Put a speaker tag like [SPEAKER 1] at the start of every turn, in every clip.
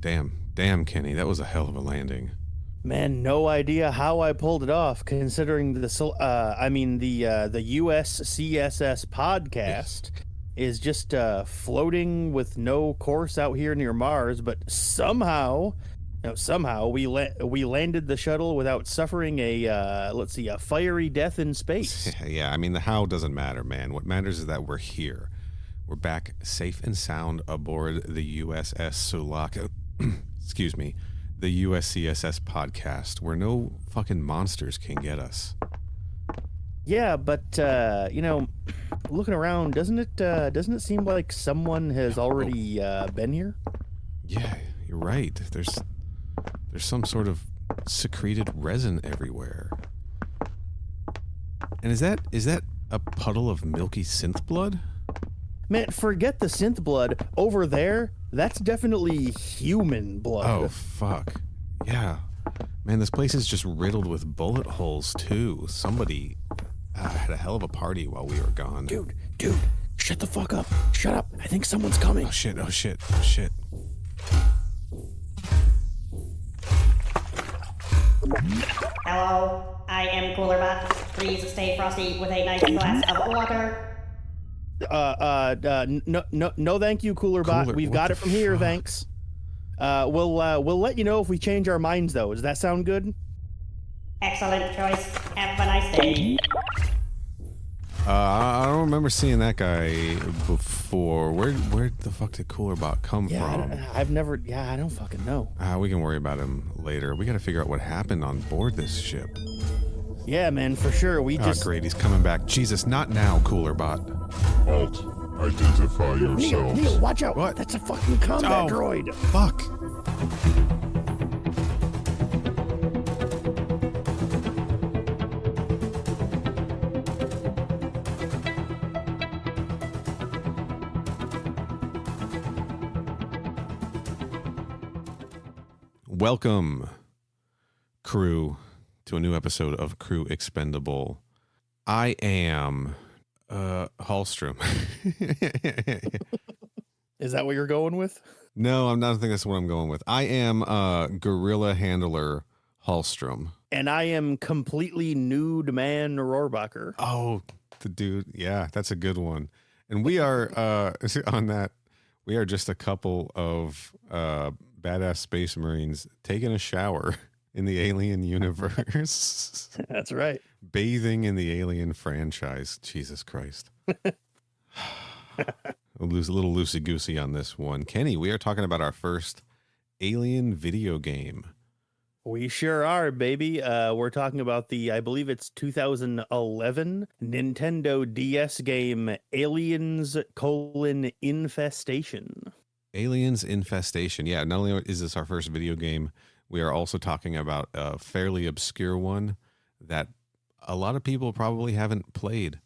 [SPEAKER 1] Damn, Kenny, that was a hell of a landing.
[SPEAKER 2] Man, no idea how I pulled it off, considering the USCSS podcast is just floating with no course out here near Mars, but somehow we landed the shuttle without suffering a fiery death in space.
[SPEAKER 1] Yeah, I mean, the how doesn't matter, man. What matters is that we're here. We're back safe and sound aboard the USS Sulaco. Excuse me. The USCSS podcast, where no fucking monsters can get us.
[SPEAKER 2] Yeah, but looking around, doesn't it seem like someone has already been here?
[SPEAKER 1] Yeah, you're right. There's some sort of secreted resin everywhere. And is that a puddle of milky synth blood?
[SPEAKER 2] Man, forget the synth blood. Over there, that's definitely human blood.
[SPEAKER 1] Oh, fuck. Yeah. Man, this place is just riddled with bullet holes, too. Somebody had a hell of a party while we were gone.
[SPEAKER 2] Dude, shut the fuck up. Shut up. I think someone's coming.
[SPEAKER 1] Oh, shit.
[SPEAKER 3] Hello, I am Coolerbot. Please stay frosty with a nice glass of water.
[SPEAKER 2] No, thank you, Coolerbot. We've got it from here, thanks. We'll let you know if we change our minds, though. Does that sound good?
[SPEAKER 3] Excellent choice. Have a nice day.
[SPEAKER 1] I don't remember seeing that guy before. Where the fuck did Coolerbot come from?
[SPEAKER 2] I don't fucking know.
[SPEAKER 1] We can worry about him later. We gotta figure out what happened on board this ship.
[SPEAKER 2] Yeah, man, for sure.
[SPEAKER 1] Great, he's coming back. Jesus, not now, Coolerbot.
[SPEAKER 4] Halt. Identify yourselves.
[SPEAKER 2] Neal, watch out.
[SPEAKER 1] What?
[SPEAKER 2] That's a fucking combat droid.
[SPEAKER 1] Fuck. Welcome, crew, to a new episode of Crew Expendable. I am Hallstrom.
[SPEAKER 2] Is that what you're going with?
[SPEAKER 1] No, I'm not. I think that's what I'm going with. I am Gorilla Handler Hallstrom.
[SPEAKER 2] And I am completely nude man Rohrbacher.
[SPEAKER 1] Oh, the dude. Yeah, that's a good one. And we are on that. We are just a couple of badass space marines taking a shower in the Alien universe.
[SPEAKER 2] That's right.
[SPEAKER 1] Bathing in the Alien franchise. Jesus Christ. A little loosey-goosey on this one. Kenny, we are talking about our first Alien video game.
[SPEAKER 2] We sure are, baby. We're talking about I believe it's 2011 Nintendo DS game Aliens: Infestation.
[SPEAKER 1] Aliens Infestation. Yeah, not only is this our first video game, we are also talking about a fairly obscure one that a lot of people probably haven't played,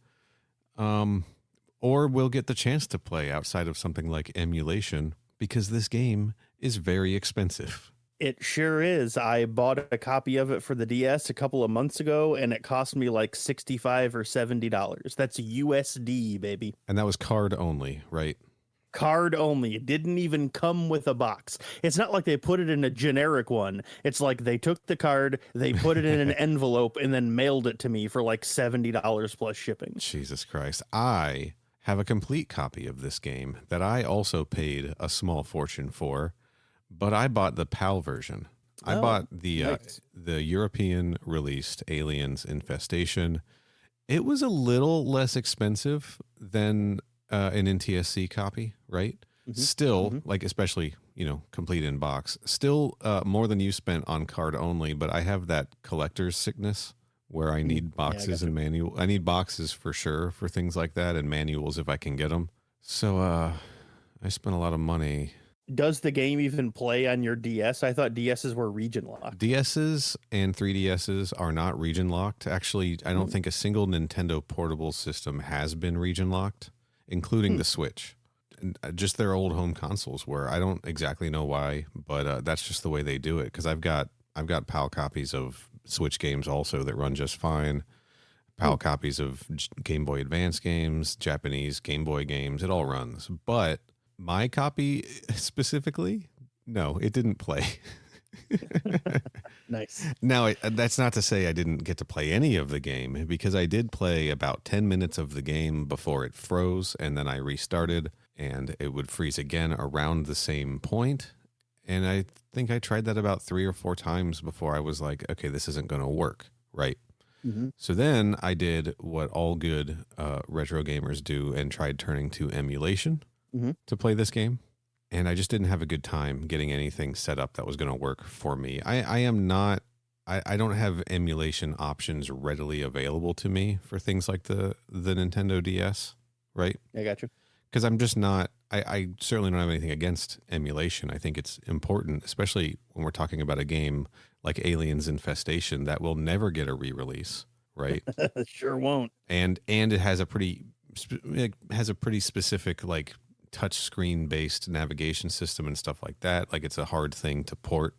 [SPEAKER 1] or will get the chance to play outside of something like emulation, because this game is very expensive.
[SPEAKER 2] It sure is. I bought a copy of it for the DS a couple of months ago, and it cost me like $65 or $70. That's USD, baby.
[SPEAKER 1] And that was card only, right?
[SPEAKER 2] Card only. It didn't even come with a box. It's not like they put it in a generic one. It's like they took the card, they put it in an envelope, and then mailed it to me for like $70 plus shipping.
[SPEAKER 1] Jesus Christ. I have a complete copy of this game that I also paid a small fortune for, but I bought the PAL version. I bought the European released Aliens Infestation. It was a little less expensive than an NTSC copy, right? Mm-hmm. Still, like, especially, complete in box, still more than you spent on card only, but I have that collector's sickness where I need boxes and manual. I need boxes for sure for things like that, and manuals if I can get them. So I spent a lot of money.
[SPEAKER 2] Does the game even play on your DS? I thought DSs were region locked.
[SPEAKER 1] DSs and 3DSs are not region locked. Actually, I don't think a single Nintendo portable system has been region locked, including the Switch. And just their old home consoles were. I don't exactly know why, but that's just the way they do it. Because I've got PAL copies of Switch games also that run just fine. PAL copies of Game Boy Advance games, Japanese Game Boy games. It all runs. But my copy specifically No, it didn't play.
[SPEAKER 2] Nice.
[SPEAKER 1] Now, that's not to say I didn't get to play any of the game, because I did play about 10 minutes of the game before it froze, and then I restarted, and it would freeze again around the same point. And I think I tried that about 3 or 4 times before I was like, okay, this isn't going to work, right?
[SPEAKER 2] Mm-hmm.
[SPEAKER 1] So then I did what all good retro gamers do and tried turning to emulation to play this game. And I just didn't have a good time getting anything set up that was going to work for me. I don't have emulation options readily available to me for things like the Nintendo DS, right?
[SPEAKER 2] I got you.
[SPEAKER 1] Because I'm just not, I certainly don't have anything against emulation. I think it's important, especially when we're talking about a game like Aliens Infestation that will never get a re-release, right?
[SPEAKER 2] Sure won't.
[SPEAKER 1] And it has a pretty specific like touch screen based navigation system and stuff like that. Like it's a hard thing to port,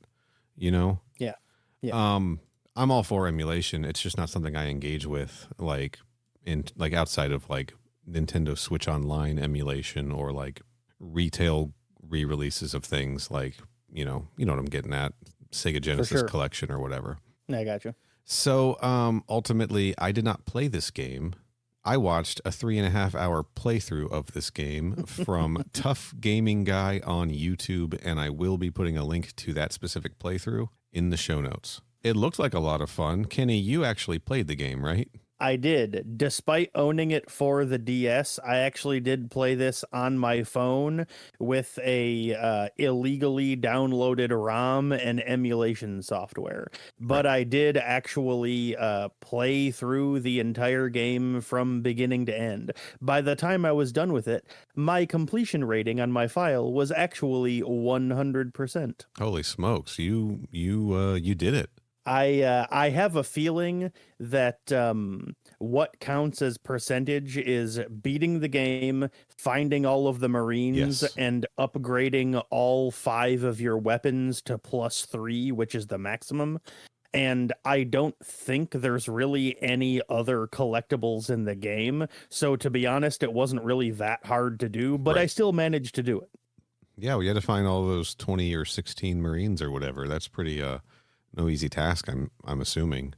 [SPEAKER 1] you know?
[SPEAKER 2] Yeah.
[SPEAKER 1] I'm all for emulation. It's just not something I engage with like outside of like Nintendo Switch Online emulation or like retail re-releases of things like, you know what I'm getting at, Sega Genesis Collection or whatever.
[SPEAKER 2] I got you.
[SPEAKER 1] So ultimately, I did not play this game. I watched a 3.5 hour playthrough of this game from ToughGamingGuy on YouTube, and I will be putting a link to that specific playthrough in the show notes. It looked like a lot of fun. Kenny, you actually played the game, right?
[SPEAKER 2] I did. Despite owning it for the DS, I actually did play this on my phone with a illegally downloaded ROM and emulation software. But I did actually play through the entire game from beginning to end. By the time I was done with it, my completion rating on my file was actually 100%.
[SPEAKER 1] Holy smokes, you did it.
[SPEAKER 2] I have a feeling that what counts as percentage is beating the game, finding all of the Marines, and upgrading all 5 of your weapons to +3, which is the maximum. And I don't think there's really any other collectibles in the game. So to be honest, it wasn't really that hard to do, but I still managed to do it.
[SPEAKER 1] Yeah, we had to find all those 20 or 16 Marines or whatever. That's pretty no easy task, I'm assuming.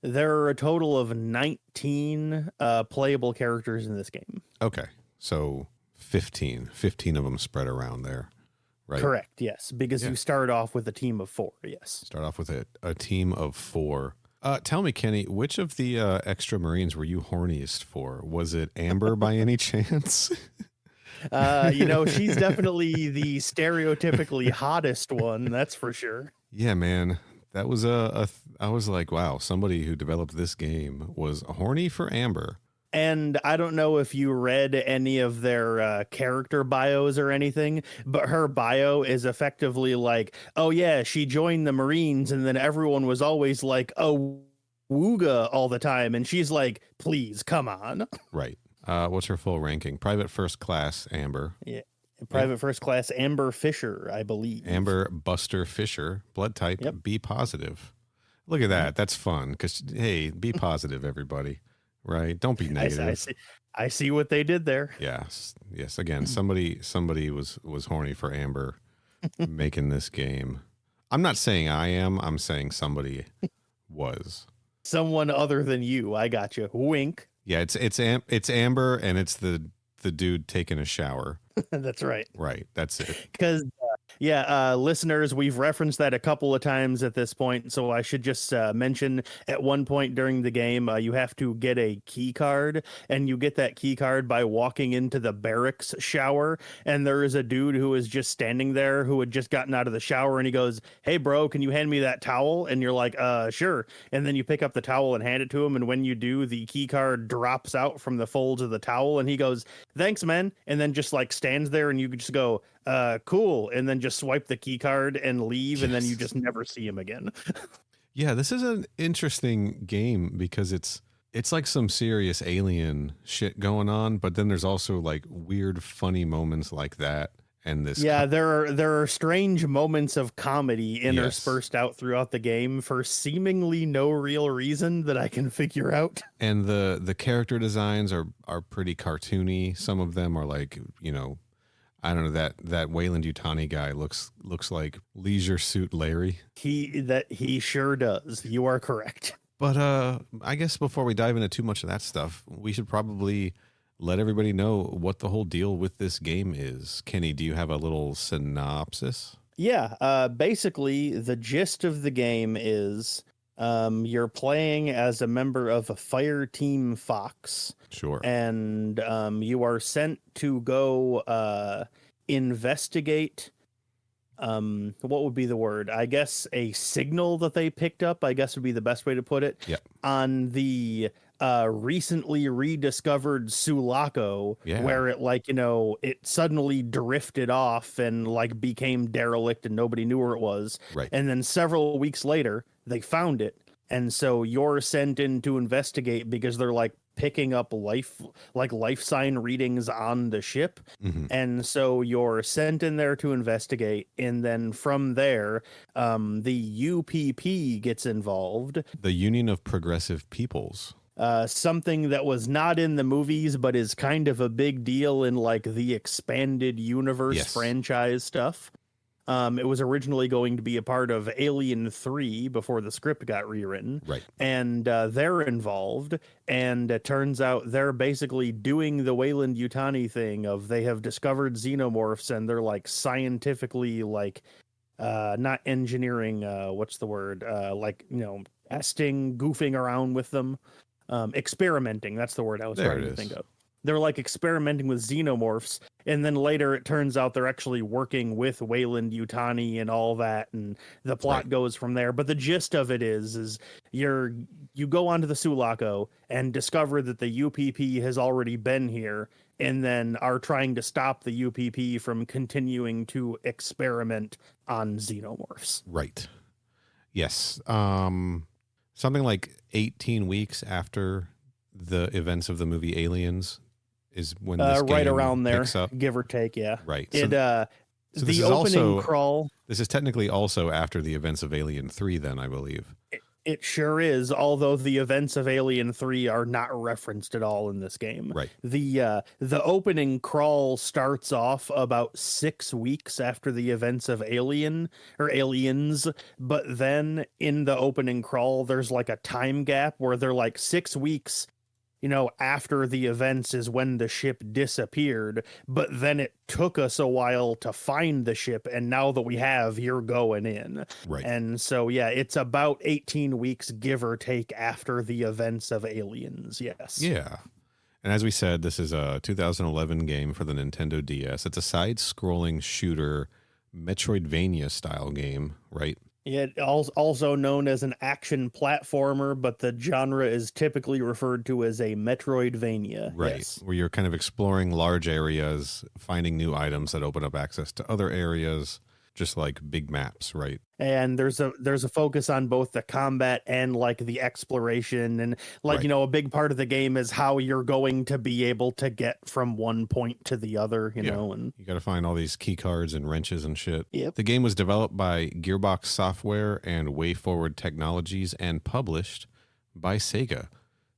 [SPEAKER 2] There are a total of 19 playable characters in this game.
[SPEAKER 1] Okay, so 15 of them spread around there, right?
[SPEAKER 2] Correct, yes, because you start off with a team of 4, yes.
[SPEAKER 1] Start off with a team of 4. Tell me, Kenny, which of the extra Marines were you horniest for? Was it Amber by any chance?
[SPEAKER 2] She's definitely the stereotypically hottest one, that's for sure.
[SPEAKER 1] Yeah, man. That was I was like, wow, somebody who developed this game was horny for Amber.
[SPEAKER 2] And I don't know if you read any of their character bios or anything, but her bio is effectively like, oh yeah, she joined the Marines, and then everyone was always like, oh, wooga all the time. And she's like, please, come on.
[SPEAKER 1] Right. What's her full ranking? Private First Class Amber.
[SPEAKER 2] Yeah. Private First Class Amber Fisher, I believe. Amber
[SPEAKER 1] Buster Fisher, blood type B positive. Look at that. That's fun because, hey, be positive, everybody. Right? Don't be negative.
[SPEAKER 2] I see what they did there.
[SPEAKER 1] Yes. Again, somebody was horny for Amber making this game. I'm not saying I am. I'm saying somebody was.
[SPEAKER 2] Someone other than you. I got you. Wink.
[SPEAKER 1] Yeah, it's Amber, and it's the dude taking a shower.
[SPEAKER 2] That's right.
[SPEAKER 1] Right. That's it.
[SPEAKER 2] Because, listeners, we've referenced that a couple of times at this point. So I should just mention at one point during the game, you have to get a key card, and you get that key card by walking into the barracks shower. And there is a dude who is just standing there who had just gotten out of the shower, and he goes, hey, bro, can you hand me that towel? And you're like, sure. And then you pick up the towel and hand it to him. And when you do, the key card drops out from the folds of the towel, and he goes, thanks, man. And then just like stands there, and you just go, cool, and then just swipe the key card and leave, and then you just never see him again.
[SPEAKER 1] Yeah, this is an interesting game because it's like some serious alien shit going on, but then there's also like weird funny moments like that. And this
[SPEAKER 2] there are strange moments of comedy interspersed out throughout the game for seemingly no real reason that I can figure out.
[SPEAKER 1] And the character designs are pretty cartoony. Some of them are like, I don't know, that Weyland-Yutani guy looks like Leisure Suit Larry.
[SPEAKER 2] He sure does. You are correct.
[SPEAKER 1] But I guess before we dive into too much of that stuff, we should probably let everybody know what the whole deal with this game is. Kenny, do you have a little synopsis?
[SPEAKER 2] Yeah, basically the gist of the game is you're playing as a member of a fire team Fox.
[SPEAKER 1] Sure.
[SPEAKER 2] And you are sent to go investigate what would be the word? I guess a signal that they picked up, I guess would be the best way to put it.
[SPEAKER 1] Yep.
[SPEAKER 2] On the recently rediscovered Sulaco, where it it suddenly drifted off and like became derelict and nobody knew where it was.
[SPEAKER 1] Right.
[SPEAKER 2] And then several weeks later, they found it. And so you're sent in to investigate because they're like picking up life sign readings on the ship.
[SPEAKER 1] Mm-hmm.
[SPEAKER 2] And so you're sent in there to investigate. And then from there, the UPP gets involved.
[SPEAKER 1] The Union of Progressive Peoples.
[SPEAKER 2] Something that was not in the movies, but is kind of a big deal in like the expanded universe franchise stuff. It was originally going to be a part of Alien 3 before the script got rewritten.
[SPEAKER 1] Right.
[SPEAKER 2] And they're involved. And it turns out they're basically doing the Weyland-Yutani thing of they have discovered xenomorphs and they're like scientifically like not engineering, what's the word? Testing, goofing around with them. Experimenting. That's the word I was trying to think of. They're like experimenting with xenomorphs, and then later it turns out they're actually working with Weyland-Yutani and all that, and the plot goes from there. But the gist of it is you go onto the Sulaco and discover that the UPP has already been here, and then are trying to stop the UPP from continuing to experiment on xenomorphs.
[SPEAKER 1] Right. Yes. Something like 18 weeks after the events of the movie Aliens is when this game
[SPEAKER 2] right around there,
[SPEAKER 1] picks up.
[SPEAKER 2] Give or take, yeah.
[SPEAKER 1] Right.
[SPEAKER 2] So the opening crawl.
[SPEAKER 1] This is technically also after the events of Alien 3, then, I believe.
[SPEAKER 2] It sure is, although the events of Alien 3 are not referenced at all in this game.
[SPEAKER 1] Right.
[SPEAKER 2] The opening crawl starts off about 6 weeks after the events of Aliens, but then in the opening crawl, there's like a time gap where they're like 6 weeks after the events is when the ship disappeared, but then it took us a while to find the ship, and now that we have, you're going in.
[SPEAKER 1] Right.
[SPEAKER 2] And so, yeah, it's about 18 weeks, give or take, after the events of Aliens, yes.
[SPEAKER 1] Yeah. And as we said, this is a 2011 game for the Nintendo DS. It's a side-scrolling shooter, Metroidvania-style game, right?
[SPEAKER 2] Yeah, also known as an action platformer, but the genre is typically referred to as a Metroidvania.
[SPEAKER 1] Right,
[SPEAKER 2] yes.
[SPEAKER 1] Where you're kind of exploring large areas, finding new items that open up access to other areas, just like big maps, right?
[SPEAKER 2] And there's a focus on both the combat and like the exploration, and like a big part of the game is how you're going to be able to get from one point to the other, you know, and
[SPEAKER 1] you got to find all these key cards and wrenches and shit.
[SPEAKER 2] Yep.
[SPEAKER 1] The game was developed by Gearbox Software and WayForward Technologies and published by Sega.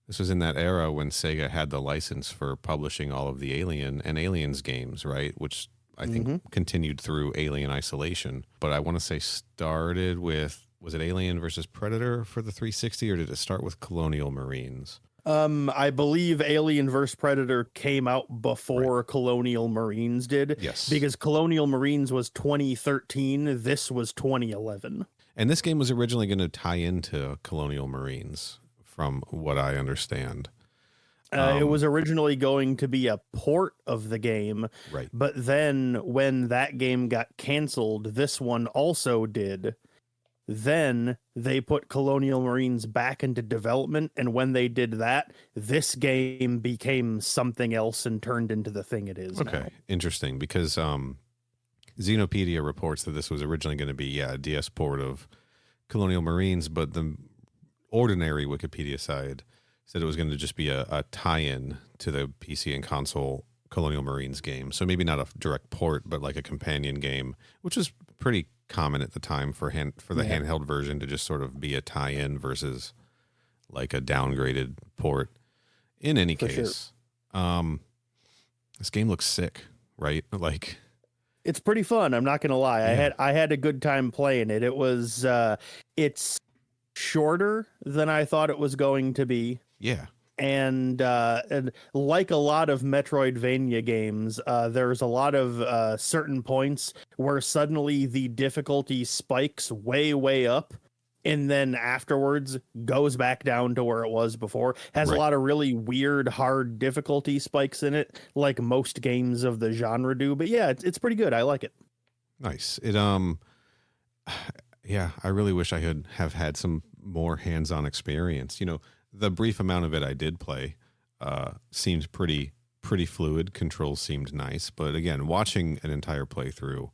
[SPEAKER 1] This was in that era when Sega had the license for publishing all of the Alien and Aliens games, right? Which I think continued through Alien Isolation, but I want to say started with, was it Alien versus Predator for the 360, or did it start with Colonial Marines?
[SPEAKER 2] I believe Alien vs. Predator came out before Colonial Marines did.
[SPEAKER 1] Yes.
[SPEAKER 2] Because Colonial Marines was 2013, this was 2011.
[SPEAKER 1] And this game was originally going to tie into Colonial Marines, from what I understand.
[SPEAKER 2] It was originally going to be a port of the game,
[SPEAKER 1] right?
[SPEAKER 2] But then when that game got canceled, this one also did. Then they put Colonial Marines back into development, and when they did that, this game became something else and turned into the thing it is now.
[SPEAKER 1] Interesting, because Xenopedia reports that this was originally going to be a DS port of Colonial Marines, but the ordinary Wikipedia side said it was going to just be a tie-in to the PC and console Colonial Marines game. So maybe not a direct port, but like a companion game, which was pretty common at the time for the handheld version to just sort of be a tie-in versus like a downgraded port. In any case, this game looks sick, right? Like
[SPEAKER 2] It's pretty fun. I'm not gonna lie.
[SPEAKER 1] Yeah.
[SPEAKER 2] I had a good time playing it. It was it's shorter than I thought it was going to be.
[SPEAKER 1] Yeah.
[SPEAKER 2] And like a lot of Metroidvania games, there's a lot of certain points where suddenly the difficulty spikes way up, and then afterwards goes back down to where it was before. Has a lot of really weird, hard difficulty spikes in it, like most games of the genre do. But yeah, it's pretty good. I like it.
[SPEAKER 1] Nice. It yeah, I really wish I could have had some more hands-on experience. You know, the brief amount of it I did play seemed pretty fluid. Controls seemed nice, but again, watching an entire playthrough,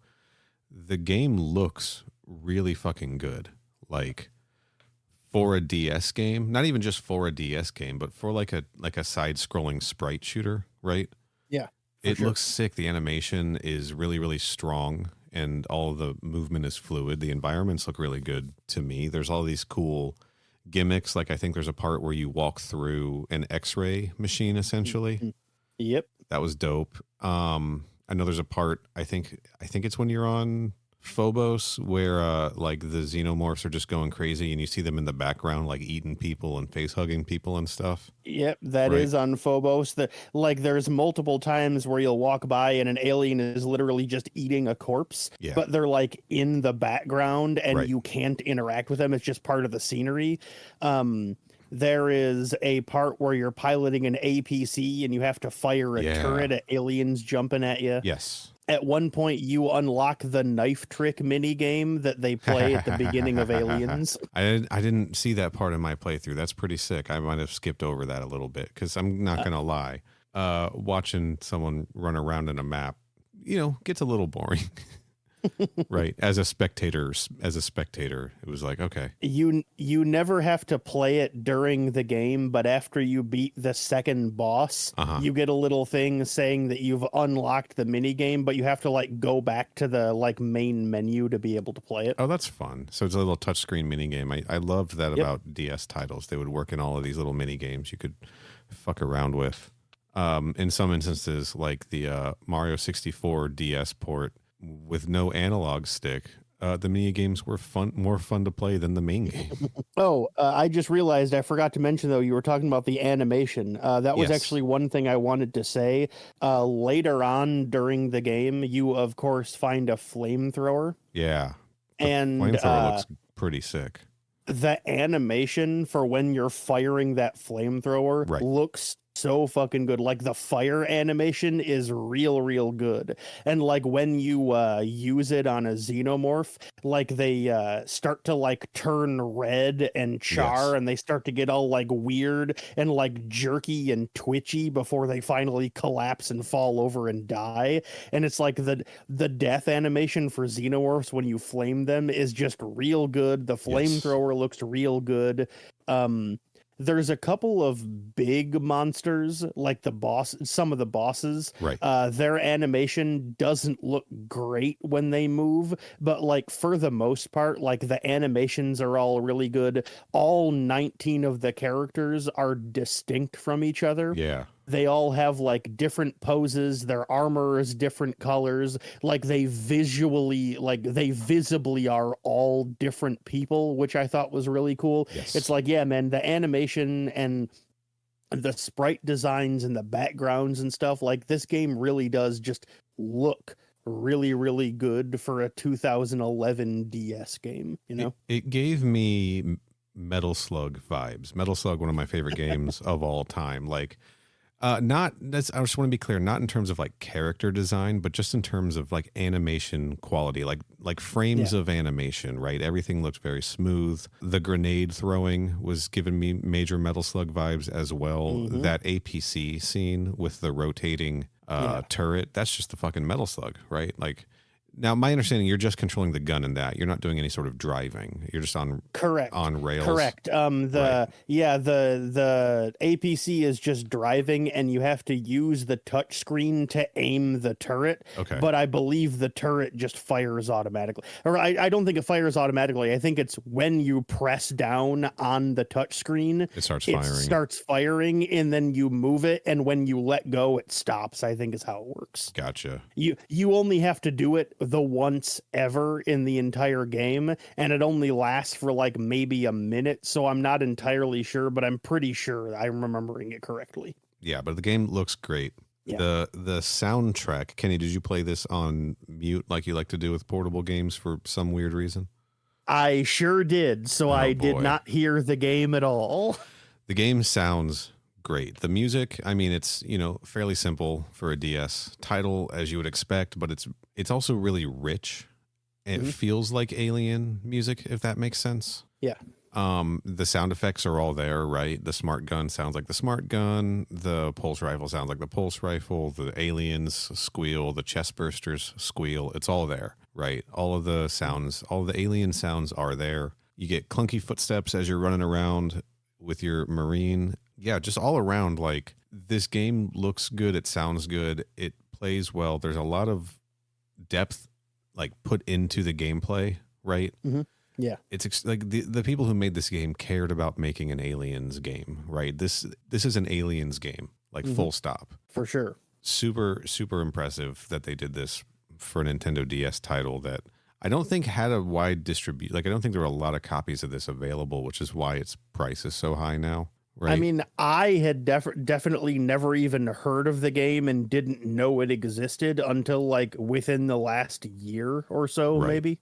[SPEAKER 1] the game looks really fucking good. Like for a DS game, not even just for a DS game, but for like a side-scrolling sprite shooter, right?
[SPEAKER 2] Yeah,
[SPEAKER 1] it looks sick. The animation is really strong, and all of the movement is fluid. The environments look really good to me. There's all these cool gimmicks. Like I think there's a part where you walk through an X-ray machine, essentially.
[SPEAKER 2] Yep,
[SPEAKER 1] that was dope. I know there's a part. I think it's when you're on Phobos where like the Xenomorphs are just going crazy, and you see them in the background like eating people and face hugging people and stuff.
[SPEAKER 2] Yep, that is on Phobos. There's multiple times where you'll walk by and an alien is literally just eating a corpse, but they're like in the background and you can't interact with them. It's just part of the scenery. There is a part where you're piloting an APC and you have to fire a turret at aliens jumping at you.
[SPEAKER 1] Yes.
[SPEAKER 2] At one point, you unlock the knife trick mini game that they play at the beginning of Aliens.
[SPEAKER 1] I didn't see that part in my playthrough. That's pretty sick. I might have skipped over that a little bit because I'm not gonna lie. Watching someone run around in a map, gets a little boring. Right. As a spectator, it was like, okay.
[SPEAKER 2] You never have to play it during the game, but after you beat the second boss, you get a little thing saying that you've unlocked the mini game, but you have to like go back to the like main menu to be able to play it.
[SPEAKER 1] Oh, that's fun. So it's a little touchscreen mini game. I loved that about DS titles. They would work in all of these little mini games you could fuck around with. In some instances, like the Mario 64 DS port, with no analog stick, the mini games were more fun to play than the main game.
[SPEAKER 2] I just realized I forgot to mention, though, you were talking about the animation. That was actually one thing I wanted to say. Later on during the game, you, of course, find a flamethrower.
[SPEAKER 1] Yeah.
[SPEAKER 2] And
[SPEAKER 1] flamethrower looks pretty sick.
[SPEAKER 2] The animation for when you're firing that flamethrower looks so fucking good. Like the fire animation is real good, and like when you use it on a Xenomorph, like they start to like turn red and char, and they start to get all like weird and like jerky and twitchy before they finally collapse and fall over and die. And it's like the death animation for Xenomorphs when you flame them is just real good. The flamethrower looks real good. There's a couple of big monsters, like some of the bosses.
[SPEAKER 1] Right.
[SPEAKER 2] Their animation doesn't look great when they move, but like for the most part, like the animations are all really good. All 19 of the characters are distinct from each other.
[SPEAKER 1] Yeah.
[SPEAKER 2] They all have like different poses. Their armor is different colors. Like they visibly are all different people, which I thought was really cool.
[SPEAKER 1] Yes.
[SPEAKER 2] It's like, yeah, man, the animation and the sprite designs and the backgrounds and stuff, like this game really does just look really good for a 2011 DS game,
[SPEAKER 1] It gave me Metal Slug vibes. Metal Slug, one of my favorite games of all time. Like, I just want to be clear, not in terms of like character design, but just in terms of like animation quality, like frames of animation, right? Everything looked very smooth. The grenade throwing was giving me major Metal Slug vibes as well. That APC scene with the rotating turret, that's just the fucking Metal Slug, right? Like Now, my understanding, you're just controlling the gun in that. You're not doing any sort of driving. You're just on rails.
[SPEAKER 2] Correct. The APC is just driving, and you have to use the touch screen to aim the turret.
[SPEAKER 1] Okay.
[SPEAKER 2] But I believe the turret just fires automatically. Or I don't think it fires automatically. I think it's when you press down on the touch screen,
[SPEAKER 1] It starts firing,
[SPEAKER 2] and then you move it, and when you let go, it stops. I think is how it works.
[SPEAKER 1] Gotcha.
[SPEAKER 2] You only have to do it the once ever in the entire game, and it only lasts for like maybe a minute, so I'm not entirely sure, but I'm pretty sure I'm remembering it correctly.
[SPEAKER 1] Yeah, but the game looks great.
[SPEAKER 2] Yeah.
[SPEAKER 1] The soundtrack, Kenny, did you play this on mute like you like to do with portable games for some weird reason?
[SPEAKER 2] I sure did, so I did not hear the game at all.
[SPEAKER 1] The game sounds great. The music, I mean, it's, fairly simple for a DS title, as you would expect, but it's also really rich. It feels like alien music, if that makes sense.
[SPEAKER 2] Yeah.
[SPEAKER 1] The sound effects are all there, right? The smart gun sounds like the smart gun. The pulse rifle sounds like the pulse rifle. The aliens squeal. The chest bursters squeal. It's all there, right? All of the sounds, all of the alien sounds are there. You get clunky footsteps as you're running around with your Marine. Yeah, just all around, like, this game looks good. It sounds good. It plays well. There's a lot of depth, like, put into the gameplay, right?
[SPEAKER 2] Mm-hmm. Yeah.
[SPEAKER 1] It's like the people who made this game cared about making an aliens game, right? This is an aliens game, like, full stop.
[SPEAKER 2] For sure.
[SPEAKER 1] Super, super impressive that they did this for a Nintendo DS title that I don't think had a wide distribute. Like, I don't think there were a lot of copies of this available, which is why its price is so high now. Right.
[SPEAKER 2] I mean, I had definitely never even heard of the game and didn't know it existed until like within the last year or so, maybe.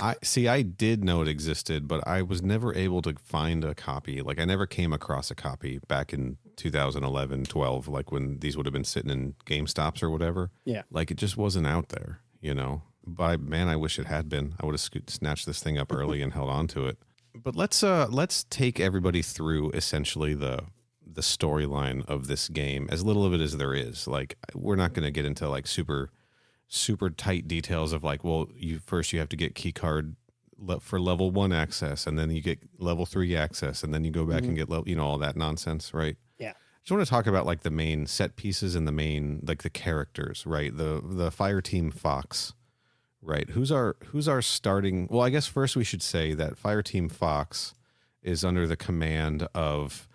[SPEAKER 1] I did know it existed, but I was never able to find a copy. Like, I never came across a copy back in 2011, 12, like when these would have been sitting in GameStops or whatever.
[SPEAKER 2] Yeah.
[SPEAKER 1] Like, it just wasn't out there, But man, I wish it had been. I would have snatched this thing up early and held on to it. But let's take everybody through essentially the storyline of this game, as little of it as there is. Like, we're not going to get into like super tight details of like, well, you have to get key card for level 1 access, and then you get level 3 access, and then you go back and get all that nonsense, right?
[SPEAKER 2] Yeah.
[SPEAKER 1] Just want to talk about like the main set pieces and the main, like, the characters, right? The fire team Fox. Right. Who's our starting? Well, I guess first we should say that Fire Team Fox is under the command of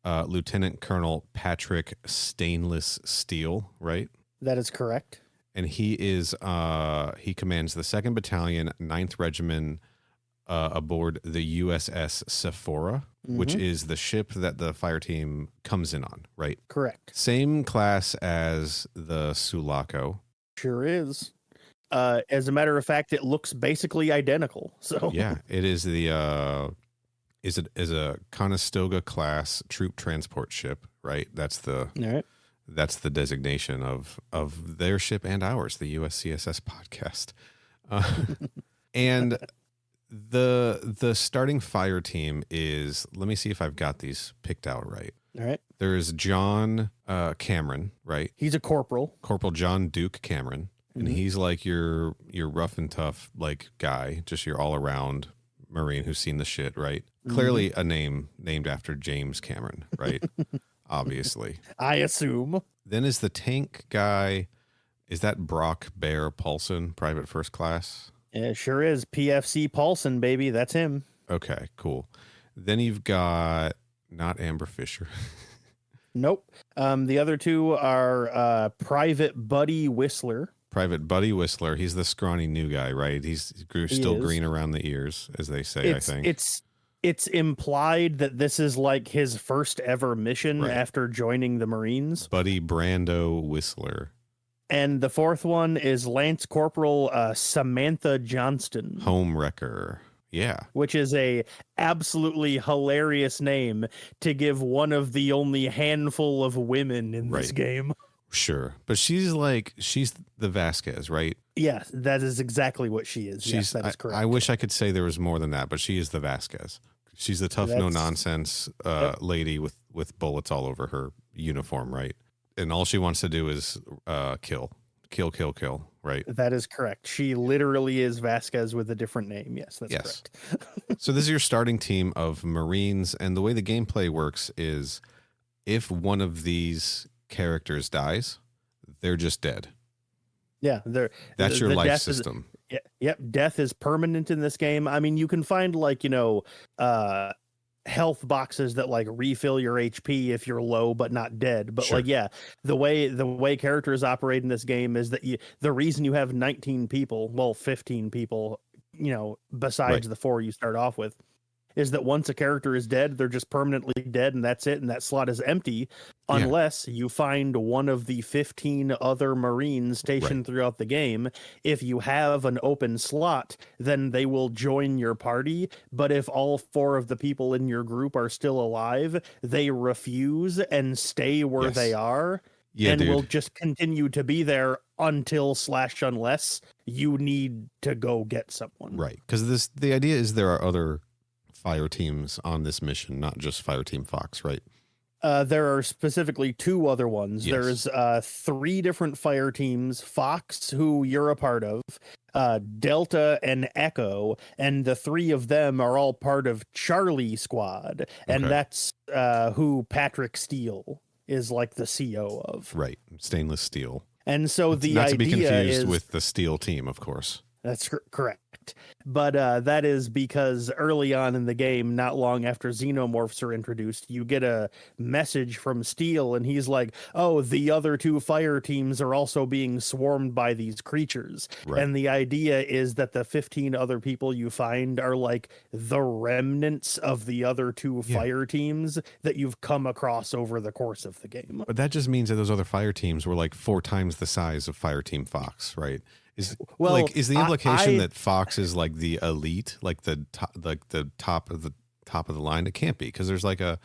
[SPEAKER 1] Lieutenant Colonel Patrick Stainless Steel, right?
[SPEAKER 2] That is correct.
[SPEAKER 1] And he commands the 2nd Battalion, 9th Regiment aboard the USS Sephora, which is the ship that the fire team comes in on, right?
[SPEAKER 2] Correct.
[SPEAKER 1] Same class as the Sulaco.
[SPEAKER 2] Sure is. As a matter of fact, it looks basically identical. So
[SPEAKER 1] yeah, it is is a Conestoga class troop transport ship, right? That's the designation of their ship and ours, the USCSS podcast. And the starting fire team is, let me see if I've got these picked out right.
[SPEAKER 2] All right.
[SPEAKER 1] There's John Cameron, right?
[SPEAKER 2] He's a corporal.
[SPEAKER 1] Corporal John Duke Cameron. And he's like your rough and tough like guy, just your all around Marine who's seen the shit, right? Clearly a name named after James Cameron, right? Obviously.
[SPEAKER 2] I assume.
[SPEAKER 1] Then is the tank guy, is that Brock Bear Paulson, Private First Class?
[SPEAKER 2] It sure is. PFC Paulson, baby. That's him.
[SPEAKER 1] Okay, cool. Then you've got not Amber Fisher.
[SPEAKER 2] Nope. The other two are Private Buddy Whistler.
[SPEAKER 1] Private Buddy Whistler, he's the scrawny new guy, right? He's still green around the ears, as they say, I think.
[SPEAKER 2] It's implied that this is like his first ever mission after joining the Marines.
[SPEAKER 1] Buddy Brando Whistler.
[SPEAKER 2] And the fourth one is Lance Corporal Samantha Johnston.
[SPEAKER 1] Homewrecker. Yeah.
[SPEAKER 2] Which is a absolutely hilarious name to give one of the only handful of women in this game.
[SPEAKER 1] Sure. But she's the Vasquez, right?
[SPEAKER 2] Yeah, that is exactly what she is. Yes, that is correct.
[SPEAKER 1] I wish I could say there was more than that, but she is the Vasquez. She's the tough, no-nonsense lady with bullets all over her uniform, right? And all she wants to do is kill kill, kill, kill, right?
[SPEAKER 2] That is correct. She literally is Vasquez with a different name. Yes, that's correct.
[SPEAKER 1] So this is your starting team of Marines, and the way the gameplay works is if one of these characters dies, they're just dead.
[SPEAKER 2] Yeah,
[SPEAKER 1] that's your life system.
[SPEAKER 2] Yep, death is permanent in this game. I mean, you can find like, health boxes that like refill your HP if you're low but not dead. But like, yeah, the way characters operate in this game is that the reason you have 19 people, well, 15 people, besides the 4 you start off with, is that once a character is dead, they're just permanently dead, and that's it, and that slot is empty unless you find one of the 15 other Marines stationed throughout the game. If you have an open slot, then they will join your party, but if all 4 of the people in your group are still alive, they refuse and stay where they are, and will just continue to be there unless you need to go get someone.
[SPEAKER 1] Right, because the idea is there are other fire teams on this mission, not just Fire Team Fox, right?
[SPEAKER 2] There are specifically 2 other ones.
[SPEAKER 1] Yes.
[SPEAKER 2] There's 3 different fire teams: Fox, who you're a part of, Delta, and Echo, and the 3 of them are all part of Charlie Squad, and that's who Patrick Steele is like the CO of.
[SPEAKER 1] Right, stainless steel.
[SPEAKER 2] And so the
[SPEAKER 1] not
[SPEAKER 2] idea
[SPEAKER 1] to be confused
[SPEAKER 2] is,
[SPEAKER 1] with the steel team, of course.
[SPEAKER 2] That's correct. But that is because early on in the game, not long after Xenomorphs are introduced, you get a message from Steel, and he's like, oh, the other 2 fire teams are also being swarmed by these creatures.
[SPEAKER 1] Right.
[SPEAKER 2] And the idea is that the 15 other people you find are like the remnants of the other 2 fire teams that you've come across over the course of the game.
[SPEAKER 1] But that just means that those other fire teams were like 4 times the size of Fire Team Fox, right? Is the implication that Fox is like the elite, like the top of the line? It can't be, because there's like a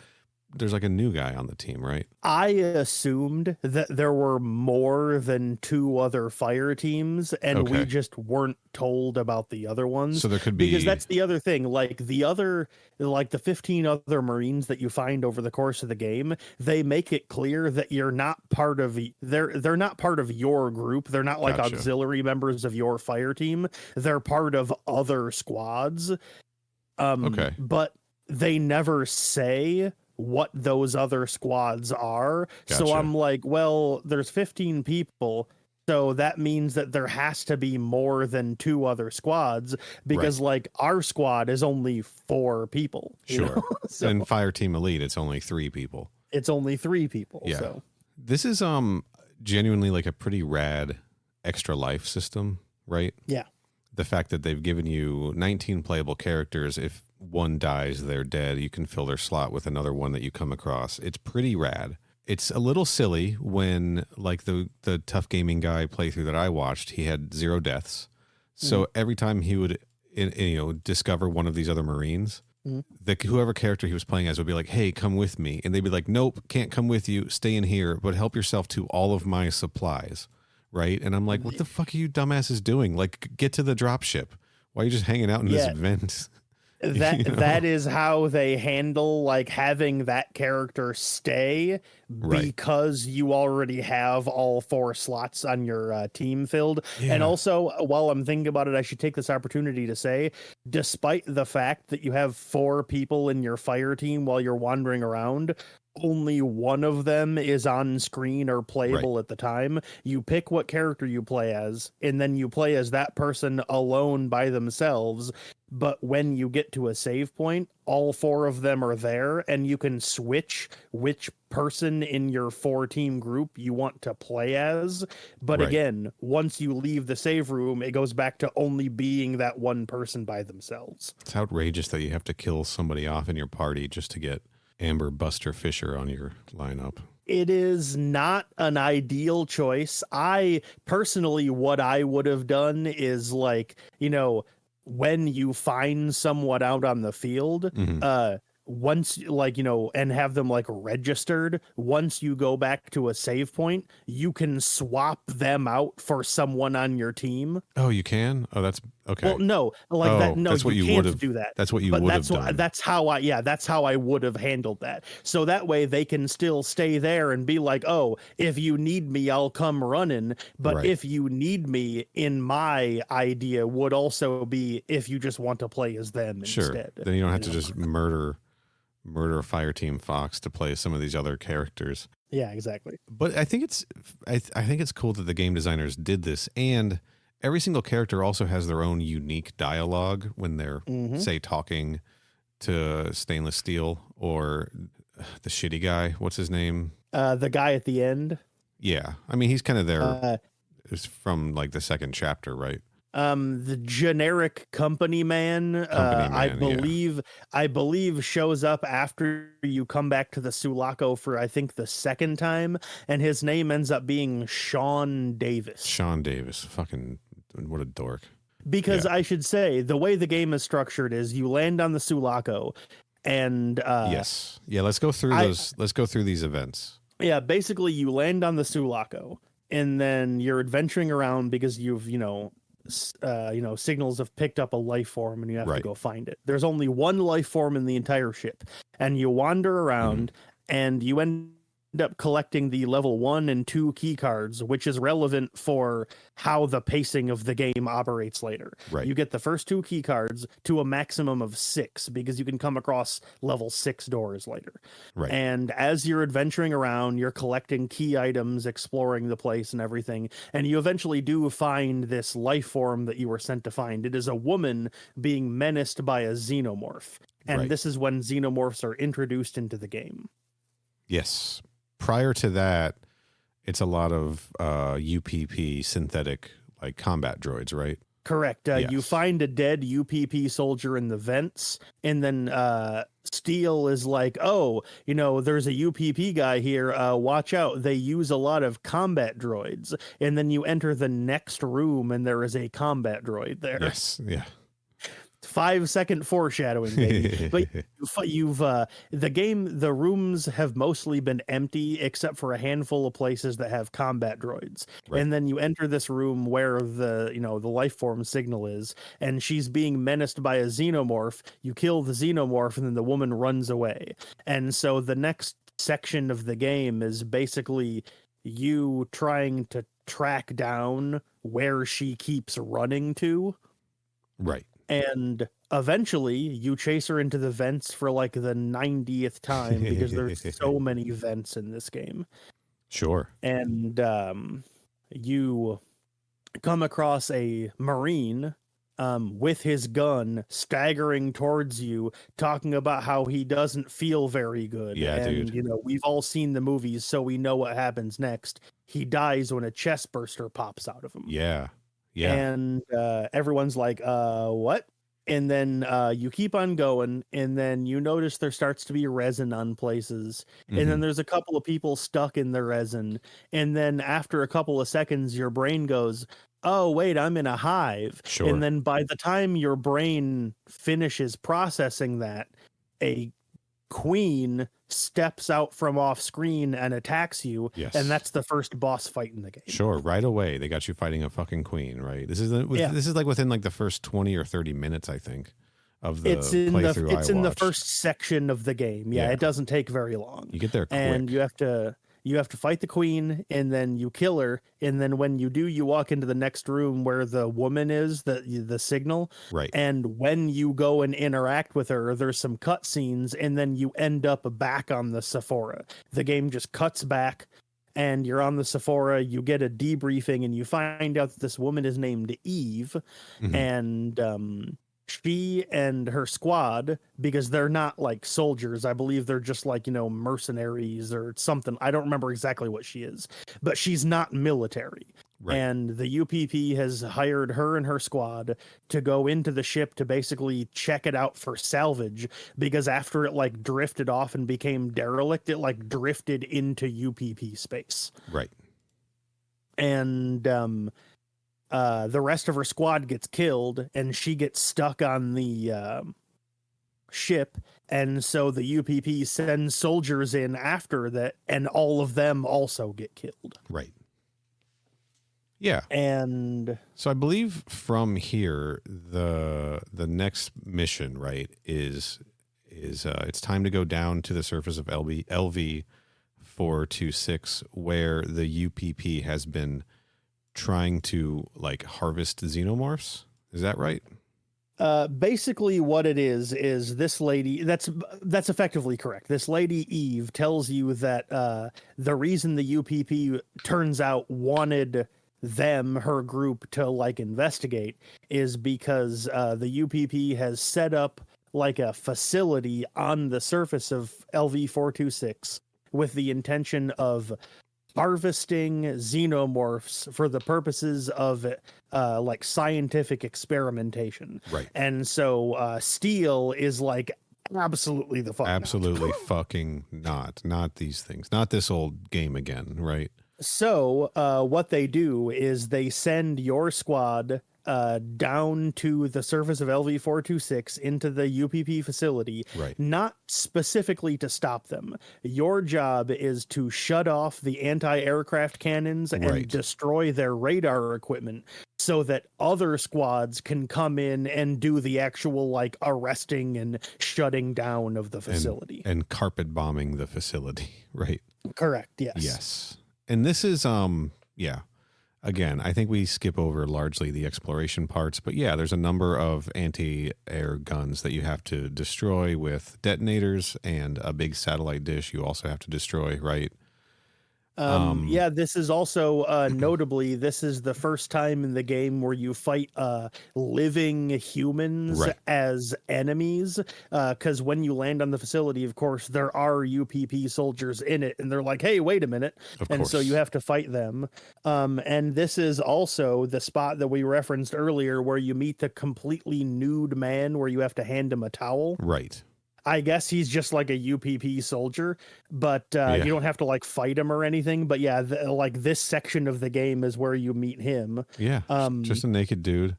[SPEAKER 1] new guy on the team, right?
[SPEAKER 2] I assumed that there were more than 2 other fire teams, and we just weren't told about the other ones.
[SPEAKER 1] So there could be,
[SPEAKER 2] because that's the other thing. Like the 15 other Marines that you find over the course of the game, they make it clear that you're not part of they're not part of your group. They're not like auxiliary members of your fire team. They're part of other squads. But they never say what those other squads are. So I'm like, well, there's 15 people, so that means that there has to be more than 2 other squads, because like our squad is only 4 people.
[SPEAKER 1] Sure. So, and Fire Team Elite, it's only 3 people.
[SPEAKER 2] It's only 3 people.
[SPEAKER 1] Yeah.
[SPEAKER 2] So
[SPEAKER 1] this is genuinely like a pretty rad extra life system, right?
[SPEAKER 2] Yeah.
[SPEAKER 1] The fact that they've given you 19 playable characters. If one dies, they're dead. You can fill their slot with another one that you come across. It's pretty rad. It's a little silly when, like, the Tough Gaming Guy playthrough that I watched, he had 0 deaths. So every time he would, discover one of these other Marines, whoever character he was playing as would be like, hey, come with me. And they'd be like, nope, can't come with you. Stay in here, but help yourself to all of my supplies. Right? And I'm like, what the fuck are you dumbasses doing? Like, get to the dropship. Why are you just hanging out in this vent?
[SPEAKER 2] That is how they handle like having that character stay, because you already have all 4 slots on your team filled. And also, while I'm thinking about it, I should take this opportunity to say, despite the fact that you have 4 people in your fire team while you're wandering around, only one of them is on screen or playable at the time. You pick what character you play as, and then you play as that person alone by themselves. But when you get to a save point, all 4 of them are there, and you can switch which person in your 4-team group you want to play as. But again, once you leave the save room, it goes back to only being that one person by themselves.
[SPEAKER 1] It's outrageous that you have to kill somebody off in your party just to get Amber Buster Fisher on your lineup.
[SPEAKER 2] It is not an ideal choice. I personally, what I would have done is like, when you find someone out on the field, once, like, and have them like registered. Once you go back to a save point, you can swap them out for someone on your team.
[SPEAKER 1] Oh, you can? Oh, that's okay.
[SPEAKER 2] Well, no, like that. No,
[SPEAKER 1] that's what you
[SPEAKER 2] can't
[SPEAKER 1] would have
[SPEAKER 2] do that.
[SPEAKER 1] That's what you
[SPEAKER 2] But
[SPEAKER 1] would have done.
[SPEAKER 2] that's how I would have handled that. So that way they can still stay there and be like, oh, if you need me, I'll come running. But
[SPEAKER 1] Right.
[SPEAKER 2] if you need me, in my idea would also be if you just want to play as them instead.
[SPEAKER 1] Then you don't have to just murder Fireteam Fox to play some of these other characters.
[SPEAKER 2] Yeah, exactly.
[SPEAKER 1] But I think it's cool that the game designers did this, and every single character also has their own unique dialogue when they're say talking to Stainless Steel or the shitty guy. What's his name?
[SPEAKER 2] The guy at the end.
[SPEAKER 1] Yeah, I mean he's kind of there. It's from like the second chapter, right?
[SPEAKER 2] The generic company man, I believe shows up after you come back to the Sulaco for, I think, the second time, and his name ends up being Sean Davis.
[SPEAKER 1] Sean Davis, fucking what a dork.
[SPEAKER 2] Because I should say, the way the game is structured is you land on the Sulaco, and
[SPEAKER 1] yes, yeah. Let's go through those. Let's go through these events.
[SPEAKER 2] Yeah, basically you land on the Sulaco, and then you're adventuring around because you've signals have picked up a life form and you have to go find it. There's only one life form in the entire ship, and you wander around and you end up collecting the level 1 and 2 key cards, which is relevant for how the pacing of the game operates later. You get the first 2 key cards to a maximum of 6 because you can come across level 6 doors later. And as you're adventuring around, you're collecting key items, exploring the place and everything, and you eventually do find this life form that you were sent to find. It is a woman being menaced by a xenomorph, and this is when xenomorphs are introduced into the game.
[SPEAKER 1] Yes. Prior to that, it's a lot of UPP synthetic like combat droids, right?
[SPEAKER 2] Correct.
[SPEAKER 1] Yes.
[SPEAKER 2] You find a dead UPP soldier in the vents, and then Steel is like, oh, there's a UPP guy here. Watch out. They use a lot of combat droids. And then you enter the next room, and there is a combat droid there.
[SPEAKER 1] Yes. Yeah.
[SPEAKER 2] 5-second foreshadowing, baby. But you've the rooms have mostly been empty except for a handful of places that have combat droids. And then you enter this room where the life form signal is, and she's being menaced by a xenomorph. You kill the xenomorph, and then the woman runs away. And so the next section of the game is basically you trying to track down where she keeps running to. And eventually you chase her into the vents for like the 90th time because there's so many vents in this game. And you come across a Marine with his gun staggering towards you, talking about how he doesn't feel very good. And, dude, we've all seen the movies, so we know what happens next. He dies when a chest burster pops out of him. And everyone's like, what? And then you keep on going, and then you notice there starts to be resin on places. And then there's a couple of people stuck in the resin. And then after a couple of seconds, your brain goes, oh, wait, I'm in a hive. And then by the time your brain finishes processing that, a queen steps out from off screen and attacks you. And that's the first boss fight in the game.
[SPEAKER 1] Right away they got you fighting a fucking queen, right? This is like within like the first 20 or 30 minutes, I think, of the playthrough.
[SPEAKER 2] It's in the first section of the game. It doesn't take very long.
[SPEAKER 1] You get there quick.
[SPEAKER 2] And you have to fight the queen, and then you kill her, and then when you do, you walk into the next room where the woman is, the signal. And when you go and interact with her, there's some cutscenes, and then you end up back on the Sephora. The game just cuts back, and you're on the Sephora. You get a debriefing, and you find out that this woman is named Eve, and she and her squad, because they're not like soldiers, I believe they're just like, mercenaries or something. I don't remember exactly what she is, but she's not military. And the UPP has hired her and her squad to go into the ship to basically check it out for salvage, because after it like drifted off and became derelict, it like drifted into UPP space. And the rest of her squad gets killed, and she gets stuck on the ship, and so the UPP sends soldiers in after that, and all of them also get killed.
[SPEAKER 1] Right. Yeah.
[SPEAKER 2] And
[SPEAKER 1] so I believe from here the next mission, right, is it's time to go down to the surface of LV 426, where the UPP has been trying to like harvest xenomorphs. Is that right?
[SPEAKER 2] Basically what it is this lady, that's effectively correct. This lady Eve tells you that the reason the UPP turns out wanted her group to like investigate is because the UPP has set up like a facility on the surface of LV 426 with the intention of harvesting xenomorphs for the purposes of like scientific experimentation.
[SPEAKER 1] Right.
[SPEAKER 2] And so Steel is like absolutely the fuck
[SPEAKER 1] absolutely fucking not these things, not this old game again, right?
[SPEAKER 2] So what they do is they send your squad down to the surface of LV 426 into the UPP facility,
[SPEAKER 1] right?
[SPEAKER 2] Not specifically to stop them. Your job is to shut off the anti-aircraft cannons and
[SPEAKER 1] right.
[SPEAKER 2] destroy their radar equipment so that other squads can come in and do the actual like arresting and shutting down of the facility.
[SPEAKER 1] And carpet bombing the facility, right?
[SPEAKER 2] Correct, yes.
[SPEAKER 1] Yes. And this is yeah. Again, I think we skip over largely the exploration parts, but yeah, there's a number of anti-air guns that you have to destroy with detonators, and a big satellite dish you also have to destroy, right?
[SPEAKER 2] Yeah, this is also notably, this is the first time in the game where you fight living humans
[SPEAKER 1] right.
[SPEAKER 2] as enemies, because when you land on the facility, of course, there are UPP soldiers in it, and they're like, hey, wait a minute. And so you have to fight them. And this is also the spot that we referenced earlier where you meet the completely nude man where you have to hand him a towel.
[SPEAKER 1] Right.
[SPEAKER 2] I guess he's just like a UPP soldier, but you don't have to like fight him or anything. But yeah, like this section of the game is where you meet him.
[SPEAKER 1] Yeah, just a naked dude.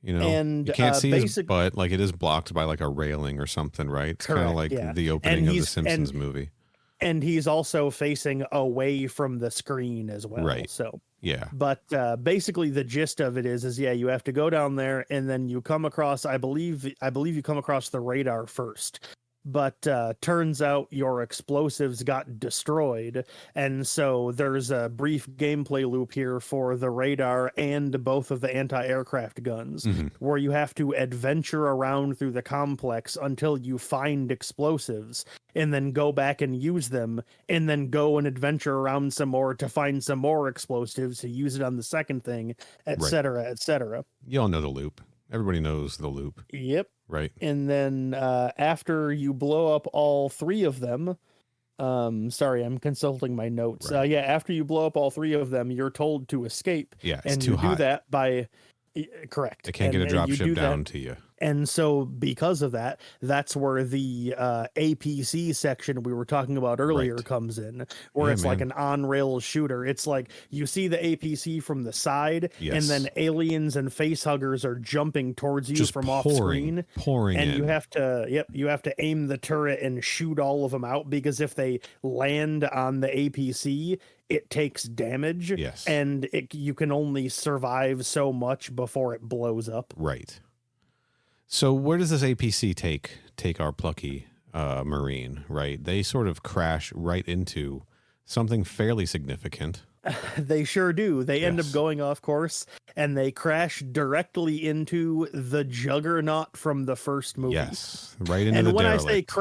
[SPEAKER 1] You know,
[SPEAKER 2] and
[SPEAKER 1] you can't see his butt, like it is blocked by like a railing or something, right? It's kind of like the opening of the Simpsons movie.
[SPEAKER 2] And he's also facing away from the screen as well.
[SPEAKER 1] Right.
[SPEAKER 2] So
[SPEAKER 1] yeah.
[SPEAKER 2] But basically the gist of it is yeah, you have to go down there and then you come across, I believe you come across the radar first. But turns out your explosives got destroyed, and so there's a brief gameplay loop here for the radar and both of the anti-aircraft guns, where you have to adventure around through the complex until you find explosives, and then go back and use them, and then go and adventure around some more to find some more explosives to use it on the second thing, etc., etc.
[SPEAKER 1] You all know the loop. Everybody knows the loop.
[SPEAKER 2] Yep.
[SPEAKER 1] Right.
[SPEAKER 2] And then after you blow up all three of them, sorry, I'm consulting my notes.
[SPEAKER 1] Right.
[SPEAKER 2] After you blow up all three of them, you're told to escape.
[SPEAKER 1] Yeah, it's
[SPEAKER 2] and
[SPEAKER 1] too
[SPEAKER 2] you
[SPEAKER 1] high.
[SPEAKER 2] do that by correct.
[SPEAKER 1] They can't get a drop ship down to you.
[SPEAKER 2] And so because of that, that's where the APC section we were talking about earlier comes in, where it's like an on-rails shooter. It's like you see the APC from the side, and then aliens and facehuggers are jumping towards you
[SPEAKER 1] just
[SPEAKER 2] from off screen.
[SPEAKER 1] Pouring
[SPEAKER 2] and
[SPEAKER 1] in.
[SPEAKER 2] you have to aim the turret and shoot all of them out, because if they land on the APC, it takes damage.
[SPEAKER 1] Yes.
[SPEAKER 2] And you can only survive so much before it blows up.
[SPEAKER 1] Right. So where does this APC take our plucky Marine, right? They sort of crash right into something fairly significant.
[SPEAKER 2] They sure do. They end up going off course, and they crash directly into the Juggernaut from the first movie.
[SPEAKER 1] Yes, right into the
[SPEAKER 2] when
[SPEAKER 1] derelict.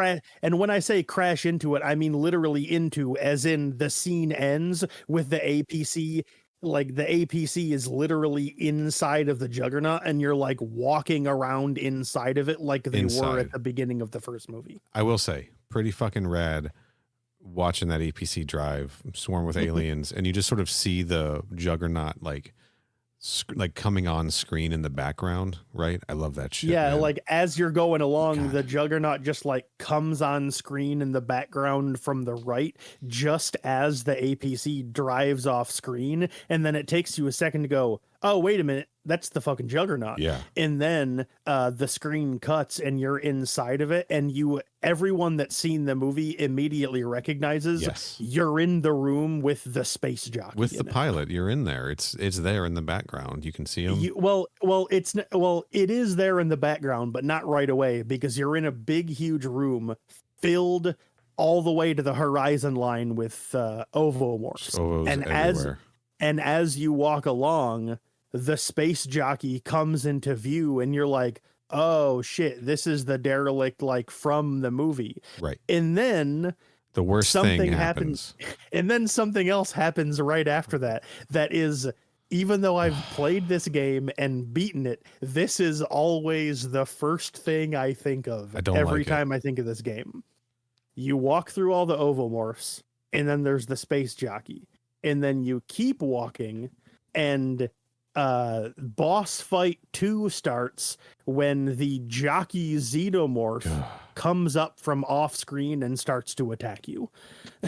[SPEAKER 2] when I say crash into it, I mean literally into, as in the scene ends with the APC. Like the APC is literally inside of the Juggernaut, and you're like walking around inside of it like they were at the beginning of the first movie.
[SPEAKER 1] I will say, pretty fucking rad watching that APC drive swarm with aliens, and you just sort of see the Juggernaut like coming on screen in the background, right? I love that shit.
[SPEAKER 2] Yeah,
[SPEAKER 1] man.
[SPEAKER 2] like as you're going along, the Juggernaut just like comes on screen in the background from the right, just as the APC drives off screen, and then it takes you a second to go, oh, wait a minute, that's the fucking Juggernaut.
[SPEAKER 1] Yeah.
[SPEAKER 2] And then the screen cuts and you're inside of it, and everyone that's seen the movie immediately recognizes you're in the room with the space jockey.
[SPEAKER 1] With the pilot, you're in there. It's there in the background. You can see him.
[SPEAKER 2] It is there in the background, but not right away, because you're in a big, huge room filled all the way to the horizon line with ovomorphs.
[SPEAKER 1] Phobos everywhere.
[SPEAKER 2] As you walk along, the space jockey comes into view, and you're like, oh shit, this is the derelict like from the movie.
[SPEAKER 1] Right.
[SPEAKER 2] And then
[SPEAKER 1] the worst thing happens.
[SPEAKER 2] And then something else happens right after that. That is, even though I've played this game and beaten it, this is always the first thing I think of every time I think of this game. You walk through all the ovomorphs, and then there's the space jockey. And then you keep walking, and boss fight 2 starts when the jockey Xenomorph comes up from off screen and starts to attack you.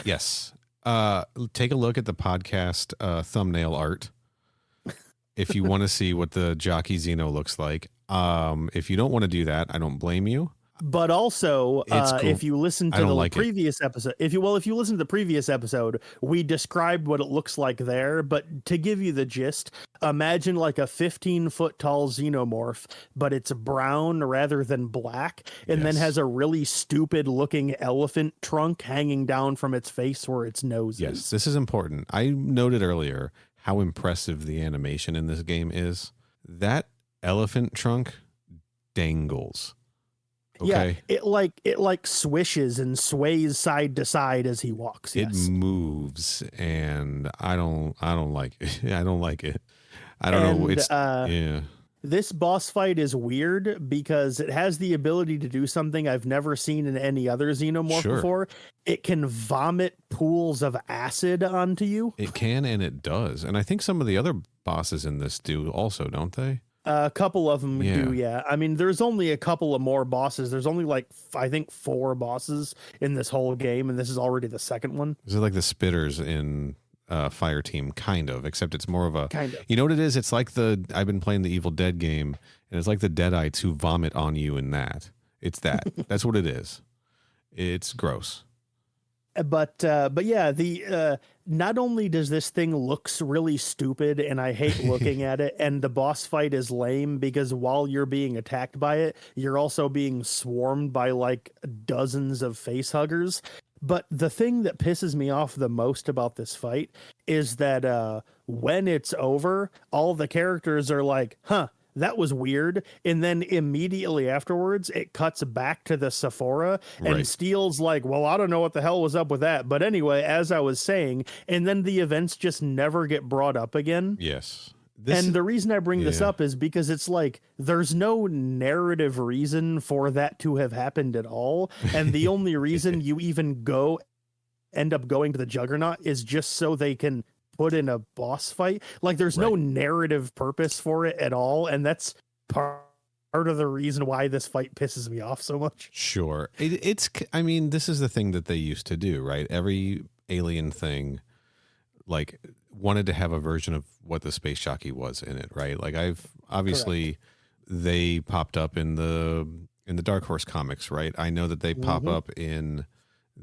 [SPEAKER 1] Yes. Take a look at the podcast thumbnail art if you want to see what the jockey Xeno looks like. If you don't want to do that, I don't blame you.
[SPEAKER 2] But also,
[SPEAKER 1] cool.
[SPEAKER 2] if you listen to the previous episode, if you listen to the previous episode, we described what it looks like there. But to give you the gist, imagine like a 15-foot tall Xenomorph, but it's brown rather than black, and then has a really stupid looking elephant trunk hanging down from its face where its nose is.
[SPEAKER 1] Yes, this is important. I noted earlier how impressive the animation in this game is. That elephant trunk dangles. Okay.
[SPEAKER 2] Yeah, it like swishes and sways side to side as he walks.
[SPEAKER 1] It moves, and I don't like it. I don't like it. I don't know. It's
[SPEAKER 2] This boss fight is weird because it has the ability to do something I've never seen in any other Xenomorph before. It can vomit pools of acid onto you.
[SPEAKER 1] It can, and it does. And I think some of the other bosses in this do also, don't they?
[SPEAKER 2] A couple of them do, yeah. I mean, there's only a couple of more bosses. There's only like, I think 4 bosses in this whole game, and this is already the second one.
[SPEAKER 1] Is it like the spitters in Fire Team? Kind of, except it's more of a...
[SPEAKER 2] Kind of.
[SPEAKER 1] You know what it is? It's like I've been playing the Evil Dead game, and it's like the Deadites who vomit on you in that. It's that. That's what it is. It's gross.
[SPEAKER 2] But yeah, not only does this thing looks really stupid and I hate looking at it, and the boss fight is lame because while you're being attacked by it, you're also being swarmed by like dozens of face huggers. But the thing that pisses me off the most about this fight is that when it's over, all the characters are like, that was weird. And then immediately afterwards, it cuts back to the Sephora, and Steele's like, well, I don't know what the hell was up with that. But anyway, as I was saying, and then the events just never get brought up again.
[SPEAKER 1] Yes.
[SPEAKER 2] And the reason I bring this up is because it's like, there's no narrative reason for that to have happened at all. And the only reason you even end up going to the Juggernaut is just so they can put in a boss fight. Like, there's no narrative purpose for it at all, and that's part of the reason why this fight pisses me off so much.
[SPEAKER 1] Sure. I mean, this is the thing that they used to do, right? Every Alien thing like wanted to have a version of what the space jockey was in it, right? Like, they popped up in the Dark Horse comics, right? I know that they pop up in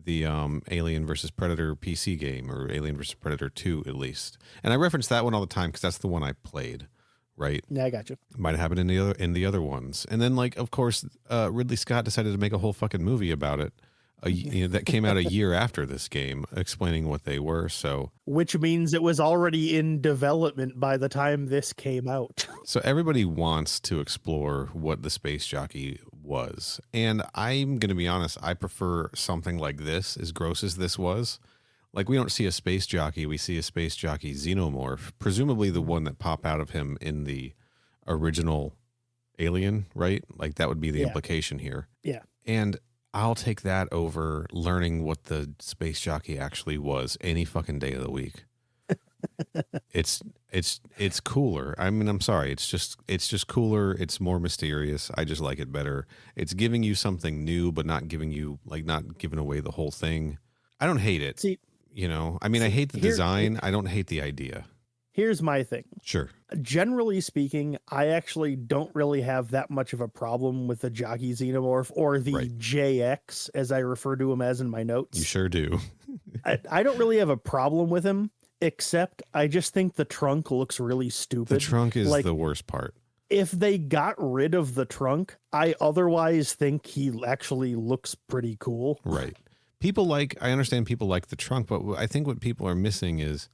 [SPEAKER 1] the Alien versus Predator PC game, or Alien versus Predator 2 at least. And I reference that one all the time because that's the one I played, right?
[SPEAKER 2] Yeah, I got you.
[SPEAKER 1] Might have happened in the other ones. And then, like, of course, Ridley Scott decided to make a whole fucking movie about it. That came out a year after this game, explaining what they were. So, which
[SPEAKER 2] means it was already in development by the time this came out.
[SPEAKER 1] So everybody wants to explore what the space jockey was, and I'm going to be honest, I prefer something like this, as gross as this was. Like, we don't see a space jockey, we see a space jockey Xenomorph, presumably the one that popped out of him in the original Alien, right? Like, that would be the implication here.
[SPEAKER 2] Yeah.
[SPEAKER 1] And I'll take that over learning what the space jockey actually was any fucking day of the week. It's cooler. I mean, I'm sorry. It's just cooler. It's more mysterious. I just like it better. It's giving you something new, but not giving away the whole thing. I don't hate it.
[SPEAKER 2] See,
[SPEAKER 1] I mean, I hate the design. I don't hate the idea.
[SPEAKER 2] Here's my thing.
[SPEAKER 1] Sure.
[SPEAKER 2] Generally speaking, I actually don't really have that much of a problem with the jockey Xenomorph or the
[SPEAKER 1] Right.
[SPEAKER 2] JX, as I refer to him as in my notes.
[SPEAKER 1] You sure do.
[SPEAKER 2] I don't really have a problem with him, except I just think the trunk looks really stupid.
[SPEAKER 1] The trunk is
[SPEAKER 2] Like,
[SPEAKER 1] the worst part.
[SPEAKER 2] if they got rid of the trunk, I otherwise think he actually looks pretty cool.
[SPEAKER 1] Right. I understand people like the trunk, but I think what people are missing is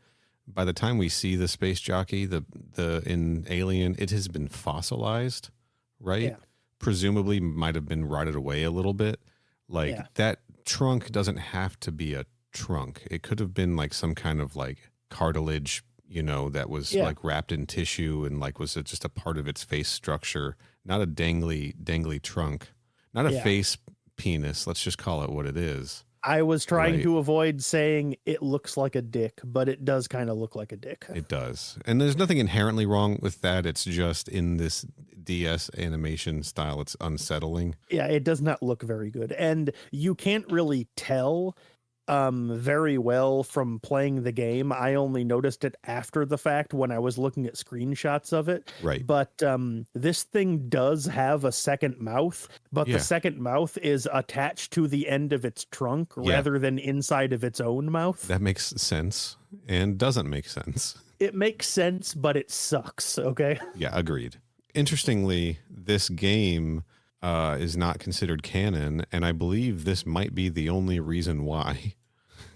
[SPEAKER 1] by the time we see the space jockey, the in Alien, it has been fossilized, right?
[SPEAKER 2] Yeah.
[SPEAKER 1] Presumably might have been rotted away a little bit. Like that trunk doesn't have to be a trunk. It could have been like some kind of like cartilage, that was like wrapped in tissue and like was just a part of its face structure, not a dangly trunk, not a face penis. Let's just call it what it is.
[SPEAKER 2] I was trying to avoid saying it looks like a dick, but it does kind of look like a dick.
[SPEAKER 1] It does. And there's nothing inherently wrong with that. It's just in this DS animation style, it's unsettling.
[SPEAKER 2] Yeah, it does not look very good. And you can't really tell very well from playing the game. I only noticed it after the fact when I was looking at screenshots of it.
[SPEAKER 1] Right.
[SPEAKER 2] But this thing does have a second mouth, but the second mouth is attached to the end of its trunk rather than inside of its own mouth.
[SPEAKER 1] That makes sense and doesn't make sense.
[SPEAKER 2] It makes sense, but it sucks. Okay.
[SPEAKER 1] Yeah, agreed. Interestingly, this game is not considered canon, and I believe this might be the only reason why.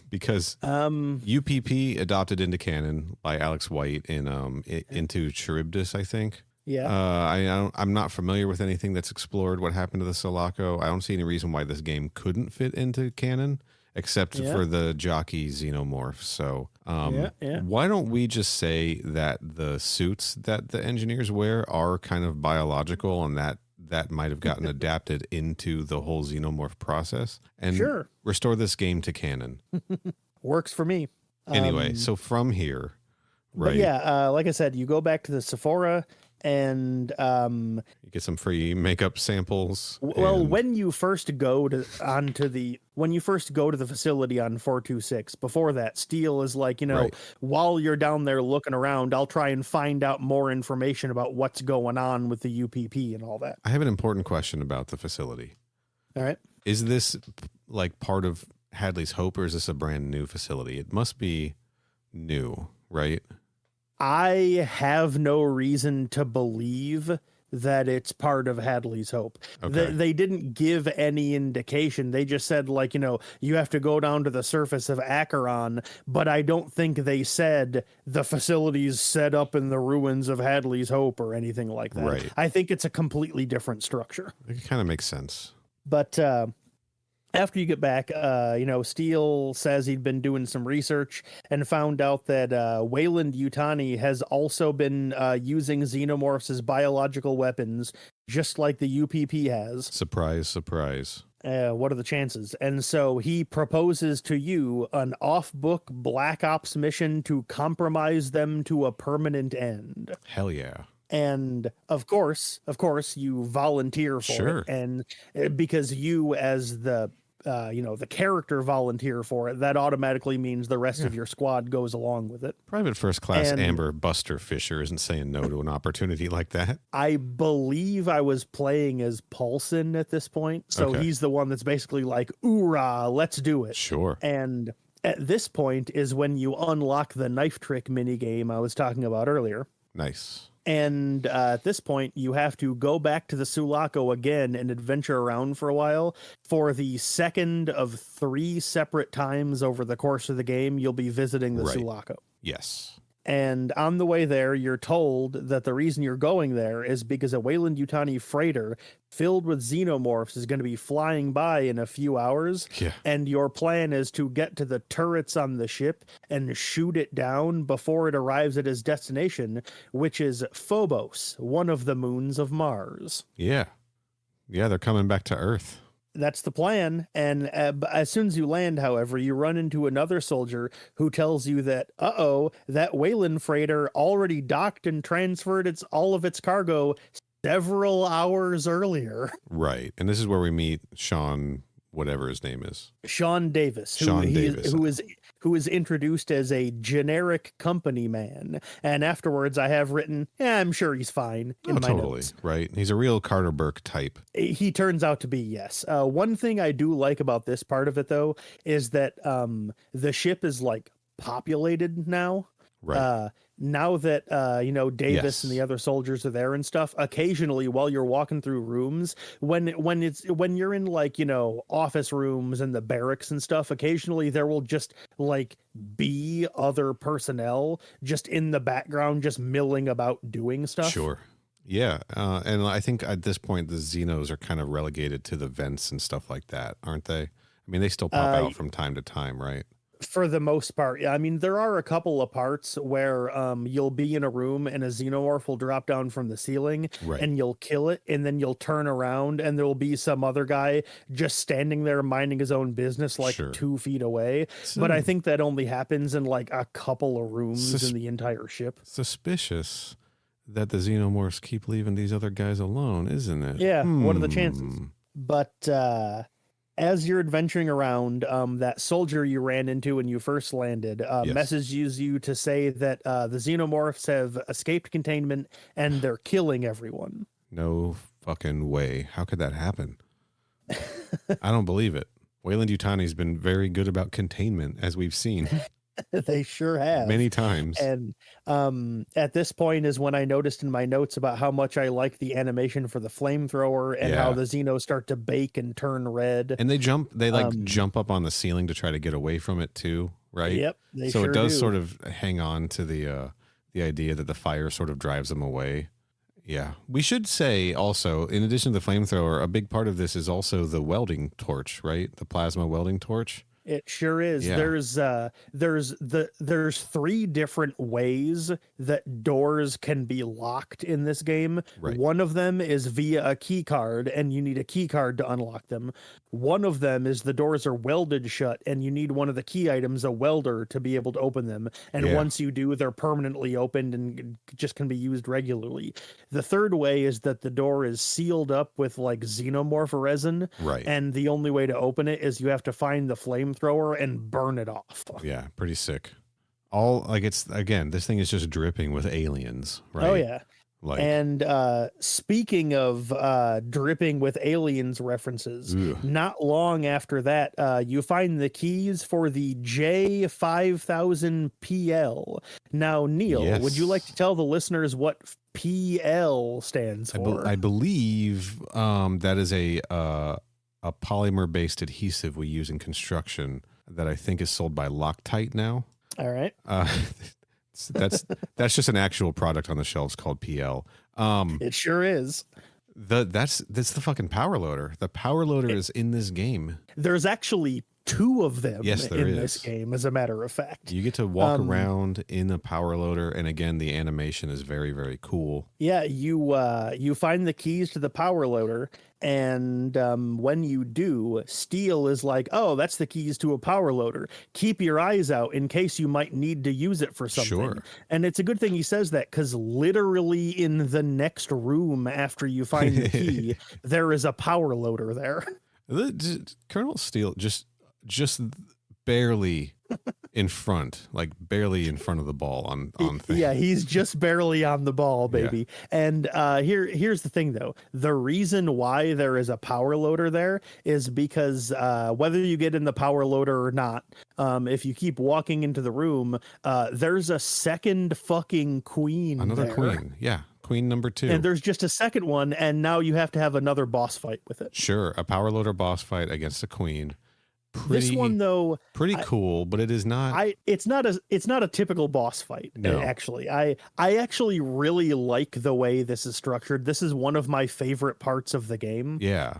[SPEAKER 1] Because UPP adopted into canon by Alex White in into Charybdis, I think.
[SPEAKER 2] Yeah.
[SPEAKER 1] I'm not familiar with anything that's explored what happened to the Sulaco. I don't see any reason why this game couldn't fit into canon, except for the jockey Xenomorph. So why don't we just say that the suits that the engineers wear are kind of biological, and that might have gotten adapted into the whole Xenomorph process, and restore this game to canon.
[SPEAKER 2] Works for me.
[SPEAKER 1] Anyway, so from here, right?
[SPEAKER 2] But like I said, you go back to the Sephora and
[SPEAKER 1] you get some free makeup samples.
[SPEAKER 2] Well, when you first go to the facility on 426, before that, Steele is like, while you're down there looking around, I'll try and find out more information about what's going on with the UPP and all that.
[SPEAKER 1] I have an important question about the facility.
[SPEAKER 2] All right.
[SPEAKER 1] Is this like part of Hadley's Hope, or is this a brand new facility? It must be new, right?
[SPEAKER 2] I have no reason to believe that it's part of Hadley's Hope.
[SPEAKER 1] Okay.
[SPEAKER 2] They didn't give any indication. They just said, like, you have to go down to the surface of Acheron, but I don't think they said the facility's set up in the ruins of Hadley's Hope or anything like that.
[SPEAKER 1] Right.
[SPEAKER 2] I think it's a completely different structure.
[SPEAKER 1] It kind of makes sense.
[SPEAKER 2] But after you get back, Steele says he'd been doing some research and found out that Weyland Yutani has also been using xenomorphs as biological weapons, just like the UPP has.
[SPEAKER 1] Surprise, surprise.
[SPEAKER 2] What are the chances? And so he proposes to you an off-book Black Ops mission to compromise them to a permanent end.
[SPEAKER 1] Hell yeah.
[SPEAKER 2] And of course, you volunteer for it. And because you, as the character, volunteer for it, that automatically means the rest of your squad goes along with it.
[SPEAKER 1] Private First Class Amber Buster Fisher isn't saying no to an opportunity like that.
[SPEAKER 2] I believe I was playing as Paulson at this point. So he's the one that's basically like, oorah, let's do it.
[SPEAKER 1] Sure.
[SPEAKER 2] And at this point is when you unlock the knife trick minigame I was talking about earlier.
[SPEAKER 1] Nice.
[SPEAKER 2] And at this point, you have to go back to the Sulaco again and adventure around for a while. For the second of 3 separate times over the course of the game, you'll be visiting the Sulaco.
[SPEAKER 1] Yes.
[SPEAKER 2] And on the way there, you're told that the reason you're going there is because a Weyland Yutani freighter filled with xenomorphs is going to be flying by in a few hours.
[SPEAKER 1] Yeah.
[SPEAKER 2] And your plan is to get to the turrets on the ship and shoot it down before it arrives at its destination, which is Phobos, one of the moons of Mars.
[SPEAKER 1] Yeah. Yeah, they're coming back to Earth.
[SPEAKER 2] That's the plan. And as soon as you land, however, you run into another soldier who tells you that, that Weyland freighter already docked and transferred all of its cargo several hours earlier.
[SPEAKER 1] Right. And this is where we meet Sean, whatever his name is.
[SPEAKER 2] Sean Davis, who who is introduced as a generic company man. And afterwards I have written, I'm sure he's fine in my notes.
[SPEAKER 1] Right. He's a real Carter Burke type.
[SPEAKER 2] He turns out to be, yes. One thing I do like about this part of it, though, is that the ship is like populated now.
[SPEAKER 1] Right.
[SPEAKER 2] Now that Davis and the other soldiers are there and stuff, occasionally while you're walking through rooms, when you're in like, office rooms and the barracks and stuff, occasionally there will just like be other personnel just in the background, just milling about doing stuff.
[SPEAKER 1] Sure. Yeah. And I think at this point, the Xenos are kind of relegated to the vents and stuff like that, aren't they? I mean, they still pop out from time to time, right?
[SPEAKER 2] For the most part. I mean, there are a couple of parts where you'll be in a room and a Xenomorph will drop down from the ceiling and you'll kill it, and then you'll turn around and there'll be some other guy just standing there minding his own business like 2 feet away. But I think that only happens in like a couple of rooms in the entire ship.
[SPEAKER 1] Suspicious that the Xenomorphs keep leaving these other guys alone, isn't it?
[SPEAKER 2] Yeah, what are the chances? But as you're adventuring around, that soldier you ran into when you first landed messages you to say that the Xenomorphs have escaped containment and they're killing everyone.
[SPEAKER 1] No fucking way. How could that happen? I don't believe it. Weyland-Yutani's been very good about containment, as we've seen.
[SPEAKER 2] They sure have.
[SPEAKER 1] Many times.
[SPEAKER 2] And at this point is when I noticed in my notes about how much I like the animation for the flamethrower and how the Xenos start to bake and turn red.
[SPEAKER 1] And they jump up on the ceiling to try to get away from it too, right?
[SPEAKER 2] Yep.
[SPEAKER 1] So it does sort of hang on to the idea that the fire sort of drives them away. Yeah. We should say also, in addition to the flamethrower, a big part of this is also the welding torch, right? The plasma welding torch.
[SPEAKER 2] It sure is. Yeah. There's 3 different ways that doors can be locked in this game. Right. One of them is via a key card, and you need a key card to unlock them. One of them is the doors are welded shut, and you need one of the key items, a welder, to be able to open them. And once you do, they're permanently opened and just can be used regularly. The third way is that the door is sealed up with like xenomorph resin, and the only way to open it is you have to find the flamethrower and burn it off.
[SPEAKER 1] Yeah, pretty sick. This thing is just dripping with aliens, right?
[SPEAKER 2] Oh yeah. And speaking of dripping with aliens references, not long after that, you find the keys for the J5000PL. Now, Neal, would you like to tell the listeners what PL stands for?
[SPEAKER 1] I believe that is a polymer-based adhesive we use in construction that I think is sold by Loctite now.
[SPEAKER 2] All right.
[SPEAKER 1] That's just an actual product on the shelves called PL.
[SPEAKER 2] It sure is.
[SPEAKER 1] That's the fucking power loader. The power loader is in this game.
[SPEAKER 2] There's actually 2 of them in
[SPEAKER 1] is.
[SPEAKER 2] This game, as a matter of fact.
[SPEAKER 1] You get to walk around in a power loader, and again, the animation is very, very cool.
[SPEAKER 2] Yeah, you find the keys to the power loader, and when you do, Steel is like, oh, that's the keys to a power loader. Keep your eyes out in case you might need to use it for something.
[SPEAKER 1] Sure.
[SPEAKER 2] And it's a good thing he says that, because literally in the next room after you find the key, there is a power loader there.
[SPEAKER 1] Colonel Steel just barely in front, barely in front of the ball on things.
[SPEAKER 2] Yeah, he's just barely on the ball, baby. Yeah. And here's the thing, though. The reason why there is a power loader there is because whether you get in the power loader or not, if you keep walking into the room, there's a second fucking queen.
[SPEAKER 1] Another queen, yeah. Queen number 2.
[SPEAKER 2] And there's just a second one, and now you have to have another boss fight with it.
[SPEAKER 1] Sure, a power loader boss fight against a queen.
[SPEAKER 2] This one, though,
[SPEAKER 1] pretty cool, but it is not.
[SPEAKER 2] It's not a typical boss fight.
[SPEAKER 1] No.
[SPEAKER 2] Actually, I actually really like the way this is structured. This is one of my favorite parts of the game.
[SPEAKER 1] Yeah.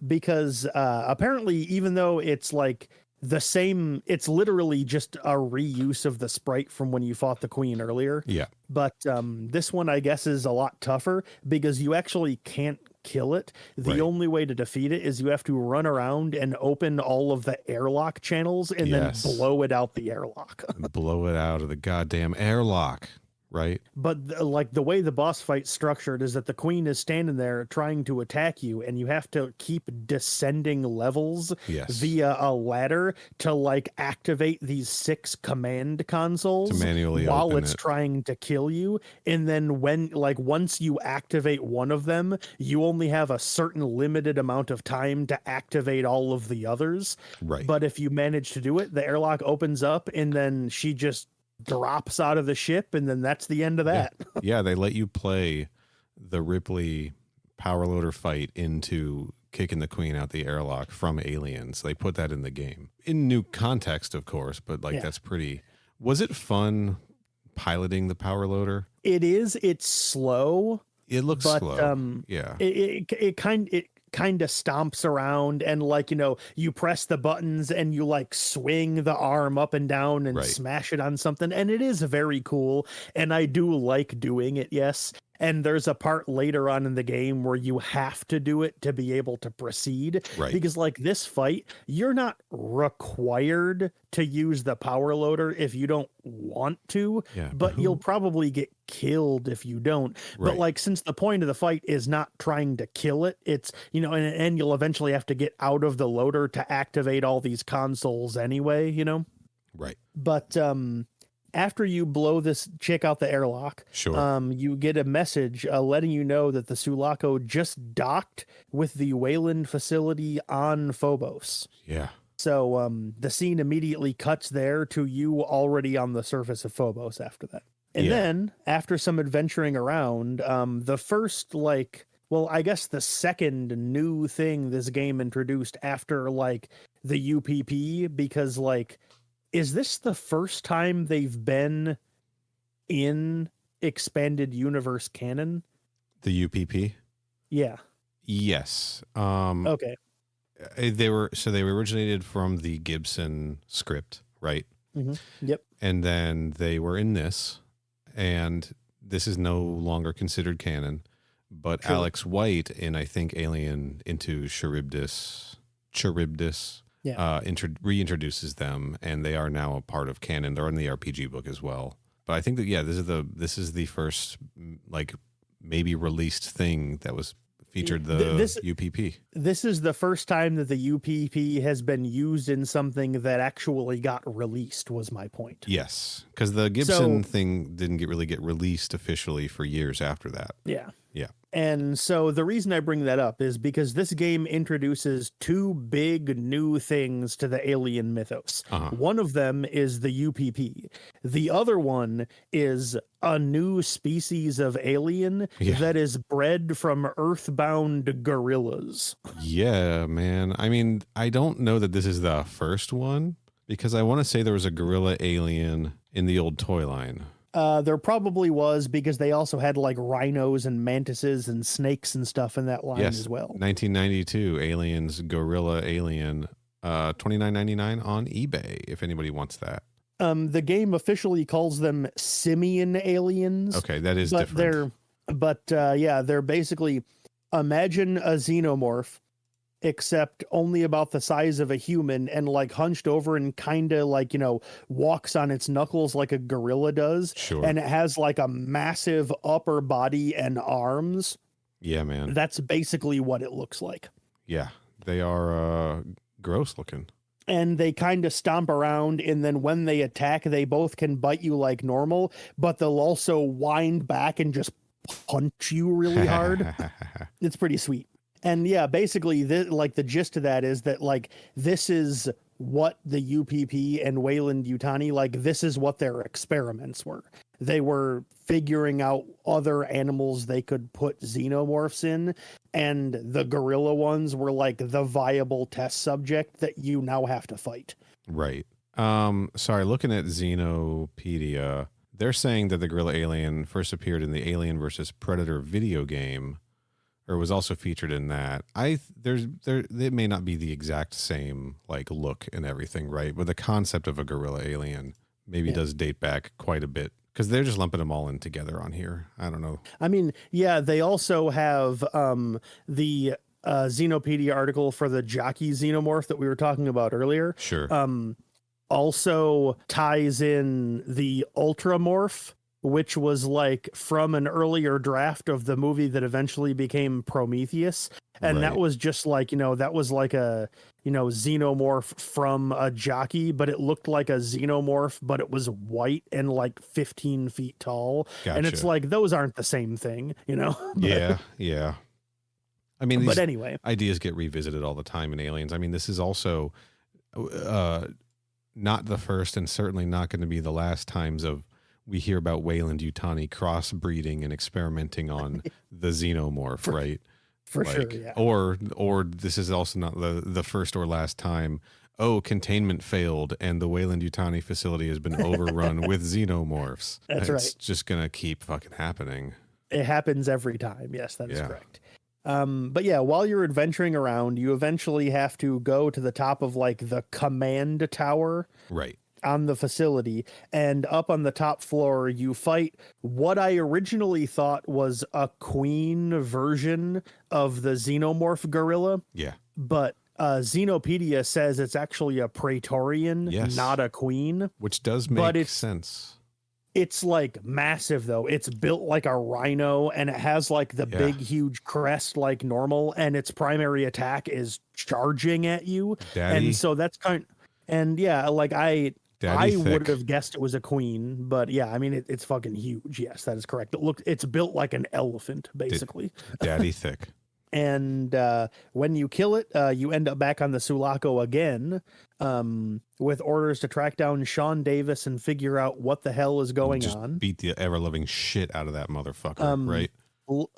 [SPEAKER 2] Because apparently, even though it's like the same, it's literally just a reuse of the sprite from when you fought the queen earlier.
[SPEAKER 1] Yeah.
[SPEAKER 2] But this one, I guess, is a lot tougher because you actually can't kill it. The only way to defeat it is you have to run around and open all of the airlock channels and then blow it out the airlock.
[SPEAKER 1] Blow it out of the goddamn airlock. right?
[SPEAKER 2] But like the way the boss fight's structured is that the queen is standing there trying to attack you, and you have to keep descending levels
[SPEAKER 1] Yes.
[SPEAKER 2] via a ladder to like activate these 6 command consoles
[SPEAKER 1] To manually
[SPEAKER 2] while
[SPEAKER 1] open
[SPEAKER 2] it's
[SPEAKER 1] it.
[SPEAKER 2] trying to kill you. And then when like once you activate one of them, you only have a certain limited amount of time to activate all of the others.
[SPEAKER 1] Right.
[SPEAKER 2] But if you manage to do it, the airlock opens up, and then she just drops out of the ship, and then that's the end of that.
[SPEAKER 1] Yeah, they let you play the Ripley power loader fight into kicking the queen out the airlock from Aliens. They put that in the game in new context, of course, but like that's pretty. Was it fun piloting the power loader?
[SPEAKER 2] It is. It's slow.
[SPEAKER 1] It looks
[SPEAKER 2] but,
[SPEAKER 1] slow. Yeah.
[SPEAKER 2] It kind of stomps around, and like, you know, you press the buttons and you like swing the arm up and down and smash it on something, and it is very cool, and I do like doing it. Yes. And there's a part later on in the game where you have to do it to be able to proceed.
[SPEAKER 1] Right.
[SPEAKER 2] Because like this fight, you're not required to use the power loader if you don't want to, but you'll probably get killed if you don't.
[SPEAKER 1] Right.
[SPEAKER 2] But like, since the point of the fight is not trying to kill it, it's, you know, and you'll eventually have to get out of the loader to activate all these consoles anyway, you know?
[SPEAKER 1] Right.
[SPEAKER 2] But, after you blow this chick out the airlock, you get a message letting you know that the Sulaco just docked with the Wayland facility on Phobos.
[SPEAKER 1] Yeah.
[SPEAKER 2] So the scene immediately cuts there to you already on the surface of Phobos after that. And then after some adventuring around, the first I guess the second new thing this game introduced after like the UPP, because like, is this the first time they've been in expanded universe canon?
[SPEAKER 1] The UPP?
[SPEAKER 2] Yeah.
[SPEAKER 1] Yes.
[SPEAKER 2] Okay.
[SPEAKER 1] They originated from the Gibson script, right?
[SPEAKER 2] Mm-hmm. Yep.
[SPEAKER 1] And then they were in this, and this is no longer considered canon. But Alex White in, I think, Alien into Charybdis reintroduces them, and they are now a part of canon. They're in the RPG book as well. But I think that this is the first like maybe released thing that was featured the UPP.
[SPEAKER 2] This is the first time that the UPP has been used in something that actually got released, was my point.
[SPEAKER 1] Yes, because the Gibson thing didn't really get released officially for years after that.
[SPEAKER 2] Yeah.
[SPEAKER 1] Yeah.
[SPEAKER 2] And so the reason I bring that up is because this game introduces 2 big new things to the alien mythos. One of them is the UPP. The other one is a new species of alien that is bred from earthbound gorillas.
[SPEAKER 1] Yeah, man. I mean, I don't know that this is the first one, because I want to say there was a gorilla alien in the old toy line.
[SPEAKER 2] There probably was, because they also had like rhinos and mantises and snakes and stuff in that line as well.
[SPEAKER 1] 1992 Aliens Gorilla Alien, $29.99 on eBay if anybody wants that.
[SPEAKER 2] The game officially calls them simian aliens.
[SPEAKER 1] Okay, that is different.
[SPEAKER 2] They're basically, imagine a xenomorph, except only about the size of a human and like hunched over and kind of like, you know, walks on its knuckles like a gorilla does.
[SPEAKER 1] Sure.
[SPEAKER 2] And it has like a massive upper body and arms.
[SPEAKER 1] Yeah, man.
[SPEAKER 2] That's basically what it looks like.
[SPEAKER 1] Yeah, they are gross looking.
[SPEAKER 2] And they kind of stomp around, and then when they attack, they both can bite you like normal, but they'll also wind back and just punch you really hard. It's pretty sweet. And yeah, basically, the gist of that is that like this is what the UPP and Weyland-Yutani, like this is what their experiments were. They were figuring out other animals they could put xenomorphs in, and the gorilla ones were like the viable test subject that you now have to fight.
[SPEAKER 1] Right. Sorry, looking at Xenopedia, they're saying that the gorilla alien first appeared in the Alien versus Predator video game, or was also featured in that. It may not be the exact same like look and everything, right? But the concept of a gorilla alien maybe does date back quite a bit, because they're just lumping them all in together on here. I don't know. I
[SPEAKER 2] mean, yeah, they also have the Xenopedia article for the jockey xenomorph that we were talking about earlier.
[SPEAKER 1] Sure.
[SPEAKER 2] Also ties in the ultramorph which was like from an earlier draft of the movie that eventually became Prometheus. And that
[SPEAKER 1] Right.
[SPEAKER 2] was just like, that was like a, xenomorph from a jockey, but it looked like a xenomorph, but it was white and like 15 feet tall. And it's
[SPEAKER 1] Gotcha.
[SPEAKER 2] like, those aren't the same thing, But,
[SPEAKER 1] Yeah. I mean,
[SPEAKER 2] but
[SPEAKER 1] these
[SPEAKER 2] anyway,
[SPEAKER 1] ideas get revisited all the time in Aliens. I mean, this is also not the first and certainly not going to be the last times we hear about Weyland-Yutani crossbreeding and experimenting on the xenomorph, right?
[SPEAKER 2] for sure. Yeah.
[SPEAKER 1] Or this is also not the first or last time. Oh, containment failed and the Weyland-Yutani facility has been overrun with xenomorphs.
[SPEAKER 2] That's
[SPEAKER 1] It's
[SPEAKER 2] right.
[SPEAKER 1] just going to keep fucking happening.
[SPEAKER 2] It happens every time. Yes, that is correct. But yeah, while you're adventuring around, you eventually have to go to the top of like the command tower
[SPEAKER 1] Right.
[SPEAKER 2] on the facility, and up on the top floor, you fight what I originally thought was a queen version of the Xenomorph gorilla.
[SPEAKER 1] Yeah.
[SPEAKER 2] But Xenopedia says it's actually a Praetorian,
[SPEAKER 1] Yes.
[SPEAKER 2] not a queen.
[SPEAKER 1] Which does
[SPEAKER 2] But
[SPEAKER 1] make
[SPEAKER 2] it's-
[SPEAKER 1] sense.
[SPEAKER 2] It's like massive though. It's built like a rhino, and it has like the
[SPEAKER 1] Yeah.
[SPEAKER 2] big huge crest like normal, and its primary attack is charging at you.
[SPEAKER 1] Daddy,
[SPEAKER 2] And so that's and yeah, like I
[SPEAKER 1] Daddy thick.
[SPEAKER 2] would have guessed it was a queen, but yeah, I mean it's fucking huge. Yes, that is correct. It's built like an elephant basically.
[SPEAKER 1] Daddy thick.
[SPEAKER 2] And when you kill it, you end up back on the Sulaco again, with orders to track down Sean Davis and figure out what the hell is going
[SPEAKER 1] Just
[SPEAKER 2] on.
[SPEAKER 1] beat the ever-loving shit out of that motherfucker, right?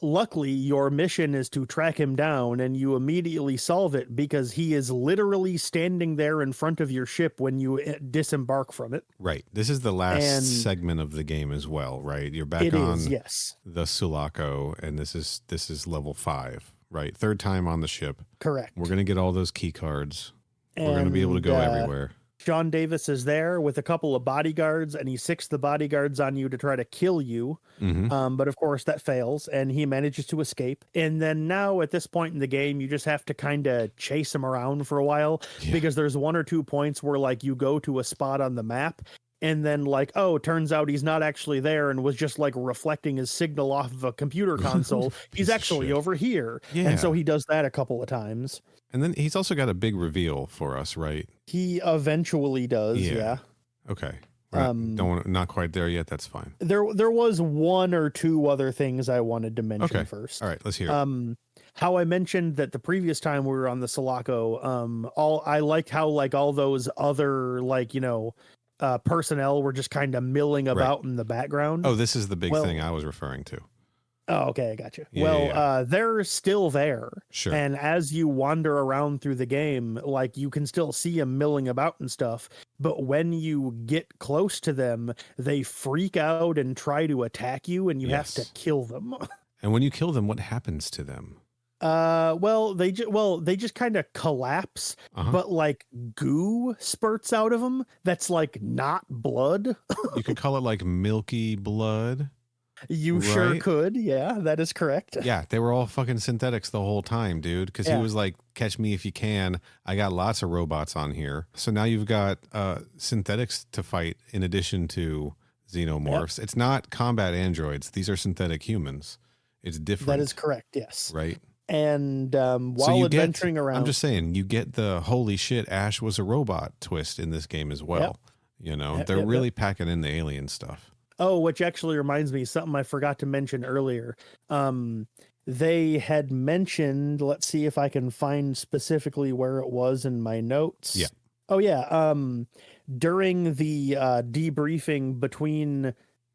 [SPEAKER 2] Luckily, your mission is to track him down, and you immediately solve it because he is literally standing there in front of your ship when you disembark from it.
[SPEAKER 1] Right. This is the last
[SPEAKER 2] And-
[SPEAKER 1] segment of the game as well, right? You're back
[SPEAKER 2] It
[SPEAKER 1] on
[SPEAKER 2] is, yes,
[SPEAKER 1] the Sulaco, and this is level 5, right? Third time on the ship.
[SPEAKER 2] correct.
[SPEAKER 1] We're gonna get all those key cards. We're gonna be able to go everywhere.
[SPEAKER 2] Sean Davis is there with a couple of bodyguards, and he sicks the bodyguards on you to try to kill you.
[SPEAKER 1] Mm-hmm.
[SPEAKER 2] But of course that fails, and he manages to escape. And then now at this point in the game, you just have to kind of chase him around for a while,
[SPEAKER 1] Yeah.
[SPEAKER 2] because there's one or two points where like you go to a spot on the map, and then like, oh, turns out he's not actually there and was just like reflecting his signal off of a computer console. He's
[SPEAKER 1] Piece of
[SPEAKER 2] actually
[SPEAKER 1] shit.
[SPEAKER 2] over here.
[SPEAKER 1] Yeah.
[SPEAKER 2] And so he does that a couple of times.
[SPEAKER 1] And then he's also got a big reveal for us, right?
[SPEAKER 2] He eventually does. Yeah.
[SPEAKER 1] Okay. We're not quite there yet. That's fine.
[SPEAKER 2] There was one or two other things I wanted to mention
[SPEAKER 1] Okay.
[SPEAKER 2] first.
[SPEAKER 1] All right, let's hear it.
[SPEAKER 2] How I mentioned that the previous time we were on the Sulaco, I like how like all those other like, personnel were just kind of milling about in the background.
[SPEAKER 1] Oh, this is the big
[SPEAKER 2] well-
[SPEAKER 1] thing I was referring to.
[SPEAKER 2] Oh, okay, I got you.
[SPEAKER 1] Yeah,
[SPEAKER 2] well,
[SPEAKER 1] yeah.
[SPEAKER 2] they're still there.
[SPEAKER 1] Sure.
[SPEAKER 2] And as you wander around through the game, like you can still see them milling about and stuff. But when you get close to them, they freak out and try to attack you, and you have to
[SPEAKER 1] Yes.
[SPEAKER 2] kill them.
[SPEAKER 1] And when you kill them, what happens to them?
[SPEAKER 2] They just kind of collapse,
[SPEAKER 1] Uh-huh.
[SPEAKER 2] but like goo spurts out of them. That's like not blood.
[SPEAKER 1] You could call it like milky blood.
[SPEAKER 2] You sure
[SPEAKER 1] Right?
[SPEAKER 2] could. Yeah, that is correct.
[SPEAKER 1] Yeah, they were all fucking synthetics the whole time, dude. Because
[SPEAKER 2] Yeah.
[SPEAKER 1] he was like, "Catch me if you can." I got lots of robots on here, so now you've got synthetics to fight in addition to xenomorphs. It's not combat androids; these are synthetic humans. It's different.
[SPEAKER 2] That is correct. Yes.
[SPEAKER 1] right.
[SPEAKER 2] And
[SPEAKER 1] So
[SPEAKER 2] while
[SPEAKER 1] you
[SPEAKER 2] adventuring around,
[SPEAKER 1] I'm just saying, you get the holy shit, Ash was a robot twist in this game as well.
[SPEAKER 2] Yep,
[SPEAKER 1] They're
[SPEAKER 2] yep,
[SPEAKER 1] really packing in the alien stuff.
[SPEAKER 2] oh, which actually reminds me, something I forgot to mention earlier. They had mentioned, let's see if I can find specifically where it was in my notes.
[SPEAKER 1] Yeah.
[SPEAKER 2] Oh yeah. During the debriefing between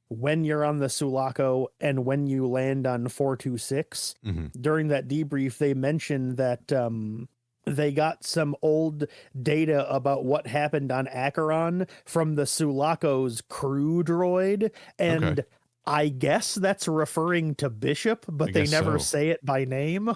[SPEAKER 2] when you're on the Sulaco and when you land on 426,
[SPEAKER 1] Mhm.
[SPEAKER 2] during that debrief, they mentioned that they got some old data about what happened on Acheron from the Sulaco's crew droid. And
[SPEAKER 1] Okay.
[SPEAKER 2] I guess that's referring to Bishop, but
[SPEAKER 1] I
[SPEAKER 2] they
[SPEAKER 1] guess
[SPEAKER 2] never
[SPEAKER 1] so.
[SPEAKER 2] say it by name.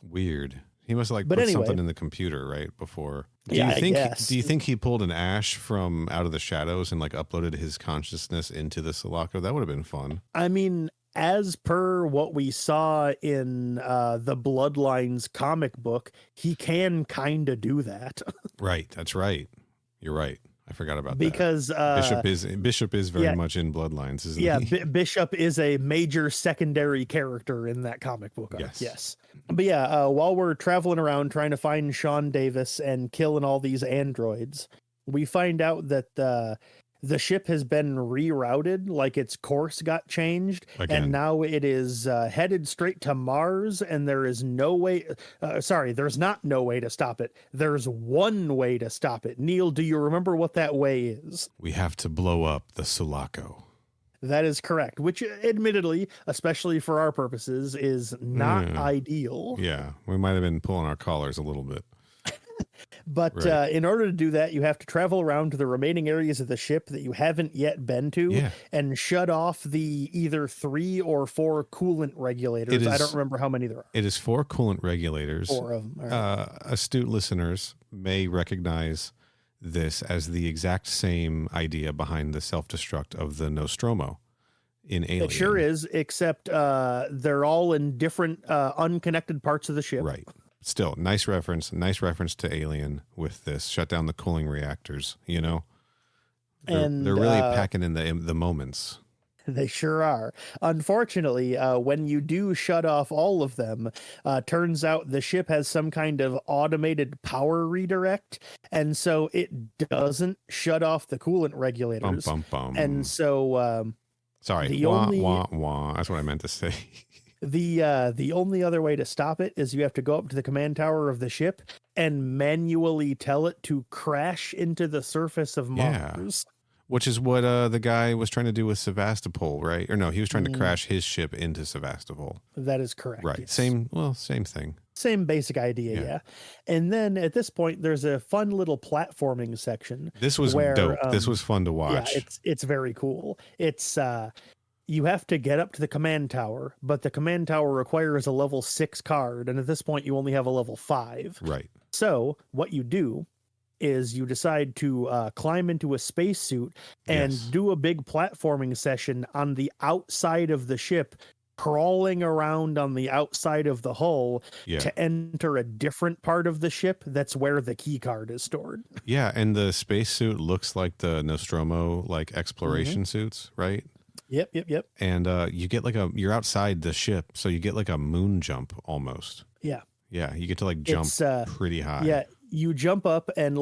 [SPEAKER 1] Weird. He must have like
[SPEAKER 2] But
[SPEAKER 1] put
[SPEAKER 2] anyway.
[SPEAKER 1] something in the computer right before.
[SPEAKER 2] Yeah, I guess.
[SPEAKER 1] Do you think he pulled an Ash from out of the shadows and like uploaded his consciousness into the Sulaco? That would have been fun.
[SPEAKER 2] I mean, as per what we saw in the Bloodlines comic book, he can kind of do that.
[SPEAKER 1] Right. That's right. You're right. I forgot about
[SPEAKER 2] because
[SPEAKER 1] that. Bishop is very much in Bloodlines, isn't he?
[SPEAKER 2] Bishop is a major secondary character in that comic book arc.
[SPEAKER 1] Yes.
[SPEAKER 2] But while we're traveling around trying to find Sean Davis and killing all these androids, we find out that the ship has been rerouted, like its course got changed, and now it is headed straight to Mars, and there is no way, there's not no way to stop it. There's one way to stop it. Neal, do you remember what that way is?
[SPEAKER 1] We have to blow up the Sulaco.
[SPEAKER 2] That is correct, which admittedly, especially for our purposes, is not ideal.
[SPEAKER 1] Yeah, we might have been pulling our collars a little bit.
[SPEAKER 2] But in order to do that, you have to travel around to the remaining areas of the ship that you haven't yet been to and shut off the either 3 or 4 coolant regulators. I don't remember how many there are.
[SPEAKER 1] It is 4 coolant regulators.
[SPEAKER 2] 4 of them. Right.
[SPEAKER 1] Astute listeners may recognize this as the exact same idea behind the self-destruct of the Nostromo in Alien.
[SPEAKER 2] It sure is, except they're all in different unconnected parts of the ship.
[SPEAKER 1] Right. Still, nice reference to Alien with this. Shut down the cooling reactors, you know? They're really packing in the moments.
[SPEAKER 2] They sure are. Unfortunately, when you do shut off all of them, turns out the ship has some kind of automated power redirect, and so it doesn't shut off the coolant regulators. And so...
[SPEAKER 1] sorry, that's what I meant to say.
[SPEAKER 2] The only other way to stop it is you have to go up to the command tower of the ship and manually tell it to crash into the surface of Mars.
[SPEAKER 1] Which is what the guy was trying to do with Sevastopol, right? Or no, he was trying to crash his ship into Sevastopol.
[SPEAKER 2] That is correct.
[SPEAKER 1] Right.
[SPEAKER 2] Yes.
[SPEAKER 1] Same thing.
[SPEAKER 2] Same basic idea, yeah. And then at this point, there's a fun little platforming section.
[SPEAKER 1] This was dope. This was fun to watch.
[SPEAKER 2] Yeah, it's very cool. It's you have to get up to the command tower, but the command tower requires a level 6 card, and at this point, you only have a level 5.
[SPEAKER 1] Right.
[SPEAKER 2] So what you do is you decide to climb into a spacesuit and do a big platforming session on the outside of the ship, crawling around on the outside of the hull to enter a different part of the ship. That's where the key card is stored. Yeah,
[SPEAKER 1] and the spacesuit looks like the Nostromo exploration suits, right?
[SPEAKER 2] Yep.
[SPEAKER 1] And you get you're outside the ship, so you get like a moon jump almost.
[SPEAKER 2] Yeah.
[SPEAKER 1] Yeah, you get to jump pretty high.
[SPEAKER 2] Yeah, you jump up and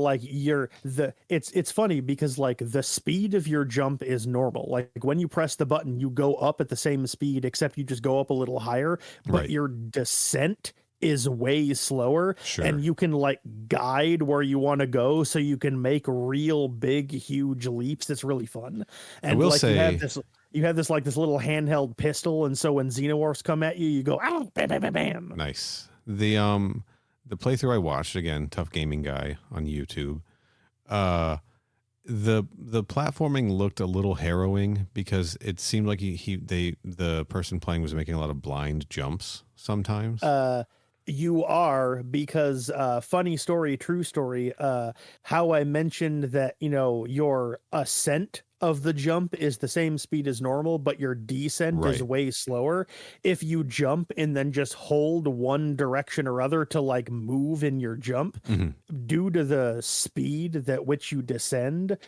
[SPEAKER 2] it's funny because the speed of your jump is normal. Like when you press the button, you go up at the same speed, except you just go up a little higher, but your descent is way slower.
[SPEAKER 1] Sure.
[SPEAKER 2] And you can guide where you want to go, so you can make real big, huge leaps. It's really fun. And
[SPEAKER 1] I will say,
[SPEAKER 2] you have this little handheld pistol, and so when Xenomorphs come at you, you go, ow, bam, bam, bam, bam.
[SPEAKER 1] Nice. The playthrough I watched, again, ToughGamingGuy on YouTube, the platforming looked a little harrowing because it seemed like the person playing was making a lot of blind jumps sometimes.
[SPEAKER 2] You are, because funny story, true story, how I mentioned that, your ascent of the jump is the same speed as normal, but your descent is way slower. If you jump and then just hold one direction or other to move in your jump, due to the speed that which you descend,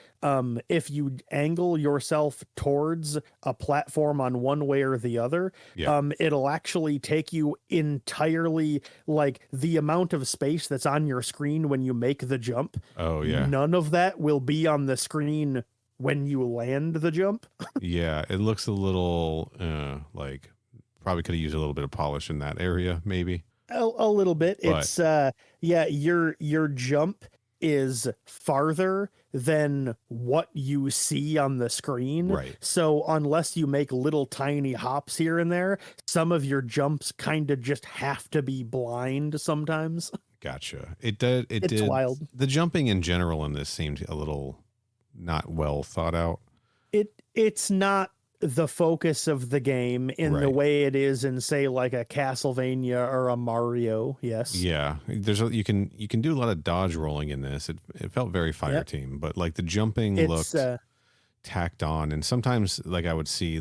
[SPEAKER 2] if you angle yourself towards a platform on one way or the other, it'll actually take you entirely, the amount of space that's on your screen when you make the jump.
[SPEAKER 1] Oh yeah.
[SPEAKER 2] None of that will be on the screen when you land the jump.
[SPEAKER 1] Yeah, it looks a little probably could have used a little bit of polish in that area, maybe.
[SPEAKER 2] A little bit. But it's your jump is farther than what you see on the screen.
[SPEAKER 1] Right.
[SPEAKER 2] So unless you make little tiny hops here and there, some of your jumps kind of just have to be blind sometimes.
[SPEAKER 1] Gotcha. It's
[SPEAKER 2] wild.
[SPEAKER 1] The jumping in general in this seemed a little not well thought out.
[SPEAKER 2] It's not the focus of the game in the way it is in, say, a Castlevania or a Mario. Yes. Yeah.
[SPEAKER 1] You can do a lot of dodge rolling in this. It felt very Fire Team, but the jumping looked tacked on, and sometimes I would see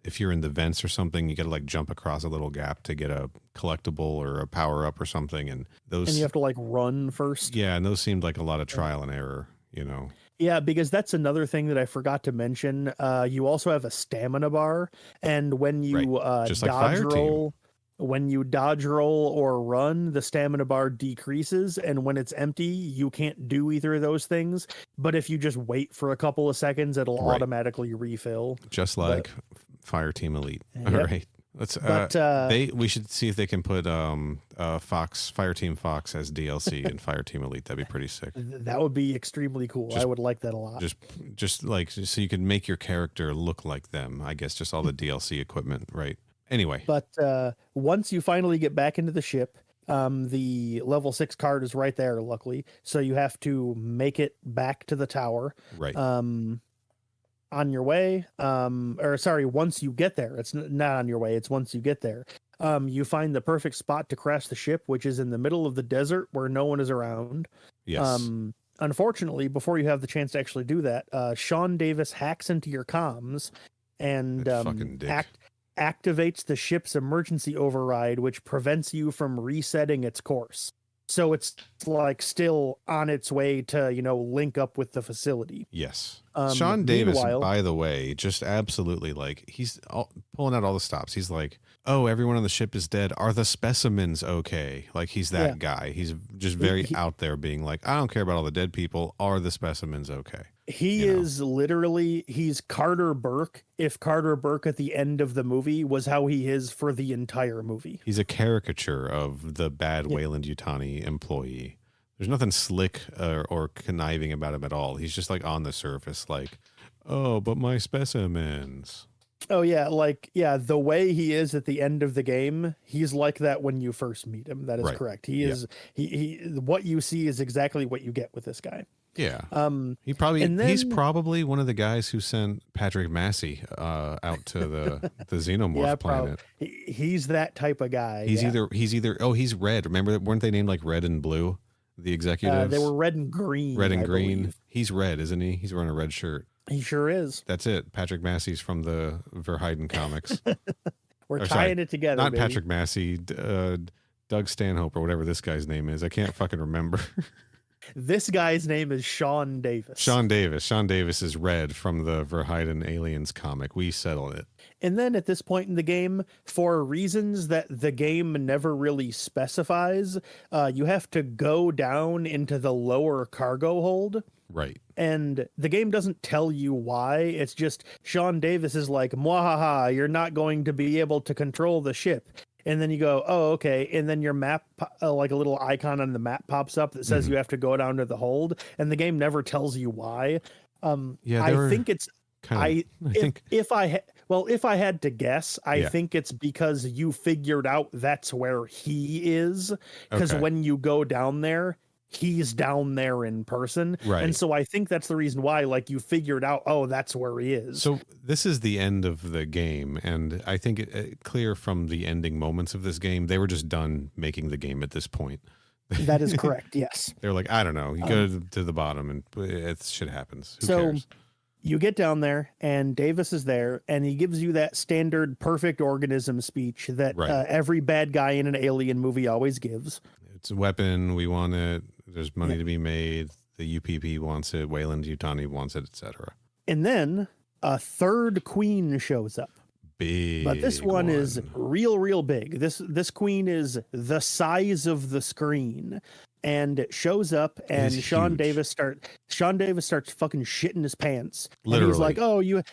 [SPEAKER 1] if you're in the vents or something, you got to jump across a little gap to get a collectible or a power up or something, and you
[SPEAKER 2] have to run first.
[SPEAKER 1] Yeah, and those seemed like a lot of trial and error. you know.
[SPEAKER 2] Yeah, because that's another thing that I forgot to mention. You also have a stamina bar, and when you
[SPEAKER 1] Just like
[SPEAKER 2] dodge
[SPEAKER 1] Fireteam.
[SPEAKER 2] roll, when you dodge roll or run, the stamina bar decreases, and when it's empty, you can't do either of those things. But if you just wait for a couple of seconds, it'll automatically refill.
[SPEAKER 1] Just like Fireteam Elite.
[SPEAKER 2] Yep.
[SPEAKER 1] All right. Let's
[SPEAKER 2] But
[SPEAKER 1] we should see if they can put Fireteam Fox as DLC in Fireteam Elite. That'd be pretty sick.
[SPEAKER 2] that would be extremely cool. I would like that a lot.
[SPEAKER 1] Just so you can make your character look like them. I guess just all the DLC equipment, right? Anyway.
[SPEAKER 2] But once you finally get back into the ship, the level 6 card is right there, luckily. So you have to make it back to the tower.
[SPEAKER 1] Right.
[SPEAKER 2] On your way, once you get there. It's not on your way, it's once you get there. You find the perfect spot to crash the ship, which is in the middle of the desert where no one is around.
[SPEAKER 1] Yes.
[SPEAKER 2] Unfortunately, before you have the chance to actually do that, Sean Davis hacks into your comms and activates the ship's emergency override, which prevents you from resetting its course. So it's like still on its way to, link up with the facility.
[SPEAKER 1] Yes. Sean Davis, by the way, just absolutely he's pulling out all the stops. He's like, oh, everyone on the ship is dead. Are the specimens okay? Like he's that guy. He's just very out there being like, I don't care about all the dead people. Are the specimens okay?
[SPEAKER 2] He is literally, he's Carter Burke. If Carter Burke at the end of the movie was how he is for the entire movie.
[SPEAKER 1] He's a caricature of the bad Weyland-Yutani employee. There's nothing slick or conniving about him at all. He's just like on the surface, like, oh, but my specimens.
[SPEAKER 2] Oh yeah, the way he is at the end of the game, he's like that when you first meet him. That is correct. He is he what you see is exactly what you get with this guy.
[SPEAKER 1] Yeah. He's probably one of the guys who sent Patrick Massey out to the Xenomorph planet.
[SPEAKER 2] He's that type of guy.
[SPEAKER 1] He's he's red. Remember, weren't they named like Red and Blue? The executives?
[SPEAKER 2] They were red and green.
[SPEAKER 1] Red and green. Believe. He's red, isn't he? He's wearing a red shirt.
[SPEAKER 2] He sure is.
[SPEAKER 1] That's it. Patrick Massey's from the Verheiden comics.
[SPEAKER 2] We're tying it together.
[SPEAKER 1] Not
[SPEAKER 2] baby.
[SPEAKER 1] Patrick Massey, Doug Stanhope or whatever this guy's name is. I can't fucking remember.
[SPEAKER 2] This guy's name is Sean Davis.
[SPEAKER 1] Sean Davis is red from the Verheiden Aliens comic. We settled it.
[SPEAKER 2] And then at this point in the game, for reasons that the game never really specifies, you have to go down into the lower cargo hold.
[SPEAKER 1] Right.
[SPEAKER 2] And the game doesn't tell you why. It's just Sean Davis is like, mwahaha, you're not going to be able to control the ship. And then you go, oh, okay. And then your map, like a little icon on the map pops up that says you have to go down to the hold. And the game never tells you why. I think it's, if I had to guess, I think it's because you figured out that's where he is. Because when you go down there, he's down there in person.
[SPEAKER 1] Right.
[SPEAKER 2] And so I think that's the reason why, like, you figured out, oh, that's where he is.
[SPEAKER 1] So this is the end of the game. And I think it clear from the ending moments of this game, they were just done making the game at this point.
[SPEAKER 2] That is correct. Yes.
[SPEAKER 1] They're like, I don't know. You go to the bottom and shit happens. Who cares?
[SPEAKER 2] You get down there and Davis is there and he gives you that standard perfect organism speech that every bad guy in an alien movie always gives.
[SPEAKER 1] It's a weapon. We want it. There's money to be made. The UPP wants it. Weyland-Yutani wants it, etc.
[SPEAKER 2] And then a third queen shows up.
[SPEAKER 1] Big.
[SPEAKER 2] But this one is real big. This queen is the size of the screen. And it shows up, and Sean Davis starts fucking shitting his pants.
[SPEAKER 1] Literally.
[SPEAKER 2] And he's like, "Oh, you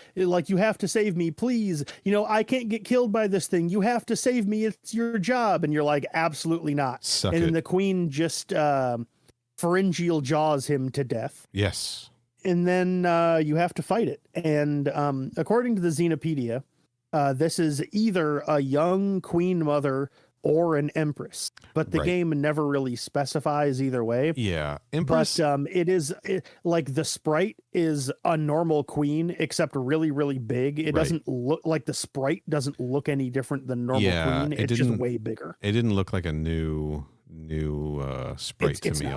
[SPEAKER 2] have to save me, please. I can't get killed by this thing. You have to save me. It's your job." And you're like, "Absolutely not." And then the queen just pharyngeal jaws him to death.
[SPEAKER 1] Yes.
[SPEAKER 2] And then you have to fight it. And according to the Xenopedia, this is either a young queen mother or an empress, but the game never really specifies either way.
[SPEAKER 1] Yeah, empress.
[SPEAKER 2] But like the sprite is a normal queen, except really big. It doesn't look like the sprite doesn't look any different than normal queen. It's just way bigger.
[SPEAKER 1] It didn't look like a new sprite to me.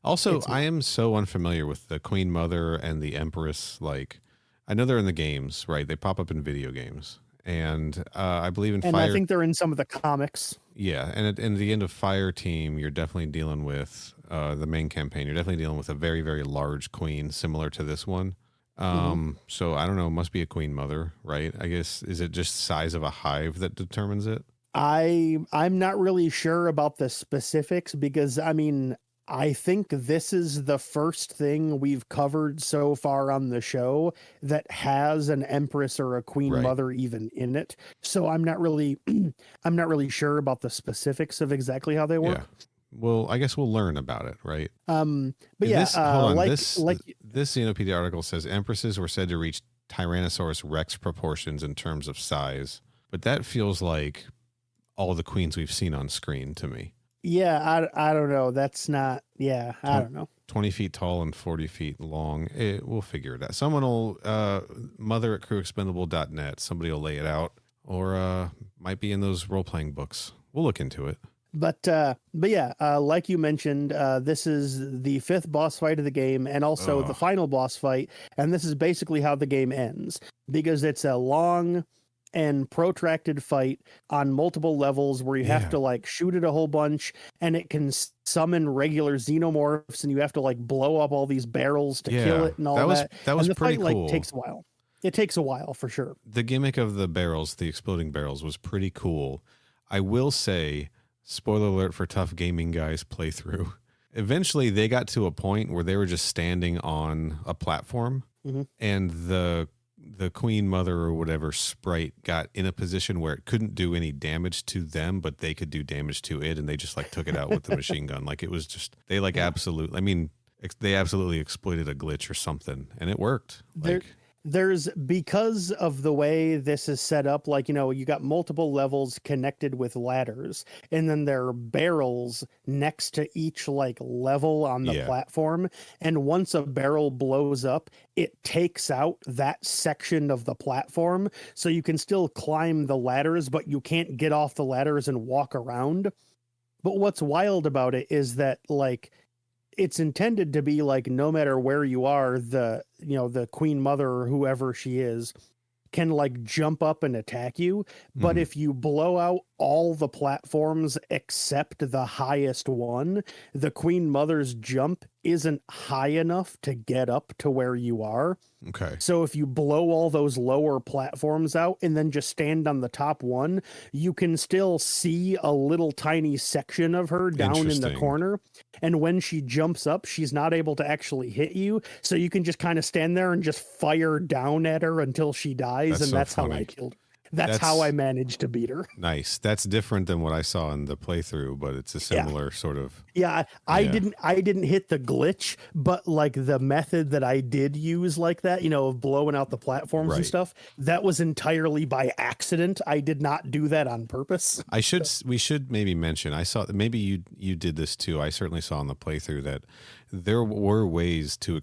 [SPEAKER 1] Also, I am so unfamiliar with the queen mother and the empress. Like, I know they're in the games, right? They pop up in video games. And I believe in
[SPEAKER 2] And
[SPEAKER 1] Fire.
[SPEAKER 2] I think they're in some of the comics.
[SPEAKER 1] Yeah, and at the end of Fire Team, you're definitely dealing with the main campaign. You're definitely dealing with a very, very large queen, similar to this one. So I don't know. Must be a queen mother, right? I guess, is it just size of a hive that determines it?
[SPEAKER 2] I'm not really sure about the specifics because I mean, I think this is the first thing we've covered so far on the show that has an empress or a queen
[SPEAKER 1] Right.
[SPEAKER 2] mother even in it. So I'm not really I'm not really sure about the specifics of exactly how they work.
[SPEAKER 1] Yeah. Well, I guess we'll learn about it, right?
[SPEAKER 2] But yeah,
[SPEAKER 1] Hold on.
[SPEAKER 2] like
[SPEAKER 1] This Xenopedia article says empresses were said to reach Tyrannosaurus Rex proportions in terms of size, but that feels like all the queens we've seen on screen to me.
[SPEAKER 2] yeah, I don't know. That's not I don't know.
[SPEAKER 1] 20 feet tall and 40 feet long. We'll figure it out. Someone will mother at crewexpendable.net. Somebody will lay it out, or might be in those role-playing books. We'll look into it.
[SPEAKER 2] But yeah, like you mentioned, this is the 5th boss fight of the game and also the final boss fight. And this is basically how the game ends because it's a long and protracted fight on multiple levels where you have to like shoot it a whole bunch and it can summon regular xenomorphs and you have to like blow up all these barrels to kill it and all that.
[SPEAKER 1] That was
[SPEAKER 2] and the
[SPEAKER 1] pretty
[SPEAKER 2] fight,
[SPEAKER 1] cool.
[SPEAKER 2] Like, takes a while. It takes a while for sure.
[SPEAKER 1] The gimmick of the barrels, the exploding barrels, was pretty cool. I will say, spoiler alert for Tough Gaming Guy's playthrough, eventually they got to a point where they were just standing on a platform and the queen mother or whatever sprite got in a position where it couldn't do any damage to them, but they could do damage to it, and they just like took it out with the machine gun. Like it was just, they like absolutely, I mean, they absolutely exploited a glitch or something, and it worked.
[SPEAKER 2] There's, because of the way this is set up, like, you know, you got multiple levels connected with ladders, and then there are barrels next to each like level on the platform. And once a barrel blows up, it takes out that section of the platform. So you can still climb the ladders, but you can't get off the ladders and walk around. But what's wild about it is that, like, it's intended to be like, no matter where you are, the queen mother or whoever she is can like jump up and attack you. But if you blow out all the platforms except the highest one, the queen mother's jump isn't high enough to get up to where you are.
[SPEAKER 1] Okay.
[SPEAKER 2] So if you blow all those lower platforms out and then just stand on the top one, you can still see a little tiny section of her down in the corner. And when she jumps up, she's not able to actually hit you. So you can just kind of stand there and just fire down at her until she dies. That's how I killed her. That's how I managed to beat her.
[SPEAKER 1] Nice. That's different than what I saw in the playthrough, but it's a similar sort of.
[SPEAKER 2] Yeah, I didn't hit the glitch, but like the method that I did use like that, you know, of blowing out the platforms and stuff, that was entirely by accident. I did not do that on purpose.
[SPEAKER 1] We should maybe mention, I saw, maybe you did this too. I certainly saw in the playthrough that there were ways to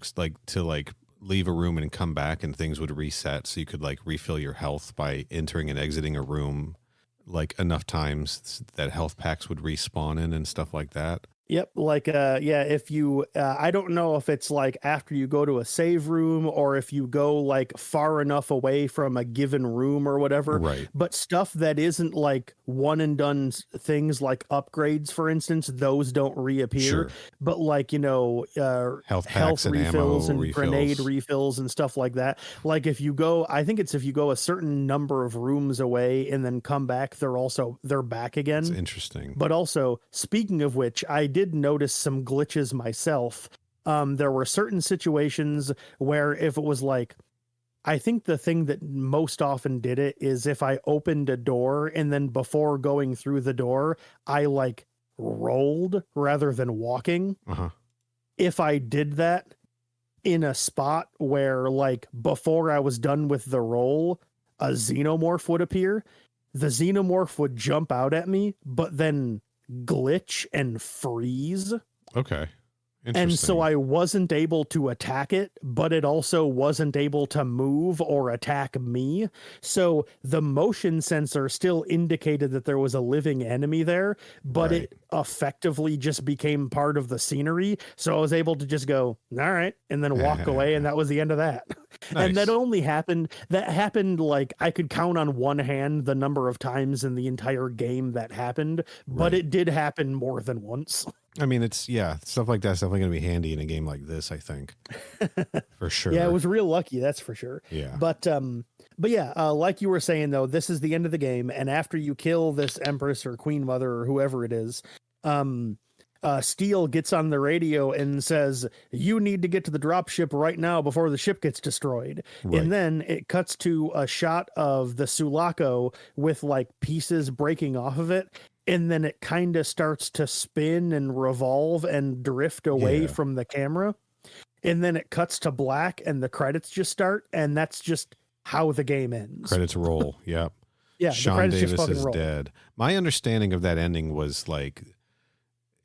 [SPEAKER 1] leave a room and come back and things would reset, so you could like refill your health by entering and exiting a room like enough times that health packs would respawn in and stuff like that.
[SPEAKER 2] Yep. Like, if you, I don't know if it's like after you go to a save room or if you go like far enough away from a given room or whatever,
[SPEAKER 1] right?
[SPEAKER 2] But stuff that isn't like one and done things like upgrades, for instance, those don't reappear.
[SPEAKER 1] Sure.
[SPEAKER 2] But like, you know,
[SPEAKER 1] health
[SPEAKER 2] refills and
[SPEAKER 1] refills.
[SPEAKER 2] Grenade refills and stuff like that. Like if you go, I think it's if you go a certain number of rooms away and then come back, they're back again.
[SPEAKER 1] That's interesting.
[SPEAKER 2] But also, speaking of which, I did notice some glitches myself. There were certain situations where if it was like, I think the thing that most often did it is if I opened a door and then before going through the door, I like rolled rather than walking. If I did that in a spot where like before I was done with the roll, a xenomorph would appear. The xenomorph would jump out at me, but then glitch and freeze.
[SPEAKER 1] Okay.
[SPEAKER 2] And so I wasn't able to attack it, but it also wasn't able to move or attack me. So the motion sensor still indicated that there was a living enemy there, but it effectively just became part of the scenery. So I was able to just go, all right, and then walk away. And that was the end of that. Nice. And that happened like I could count on one hand the number of times in the entire game that happened, but it did happen more than once.
[SPEAKER 1] I mean, stuff like that's definitely going to be handy in a game like this, I think. For sure.
[SPEAKER 2] Yeah, it was real lucky, that's for sure.
[SPEAKER 1] Yeah.
[SPEAKER 2] But yeah, like you were saying, though, this is the end of the game. And after you kill this Empress or Queen Mother or whoever it is, Steel gets on the radio and says, you need to get to the dropship right now before the ship gets destroyed. Right. And then it cuts to a shot of the Sulaco with like pieces breaking off of it. And then it kind of starts to spin and revolve and drift away from the camera. And then it cuts to black and the credits just start. And that's just how the game ends.
[SPEAKER 1] Credits roll. Yep.
[SPEAKER 2] Yeah.
[SPEAKER 1] Sean Davis is dead. My understanding of that ending was like,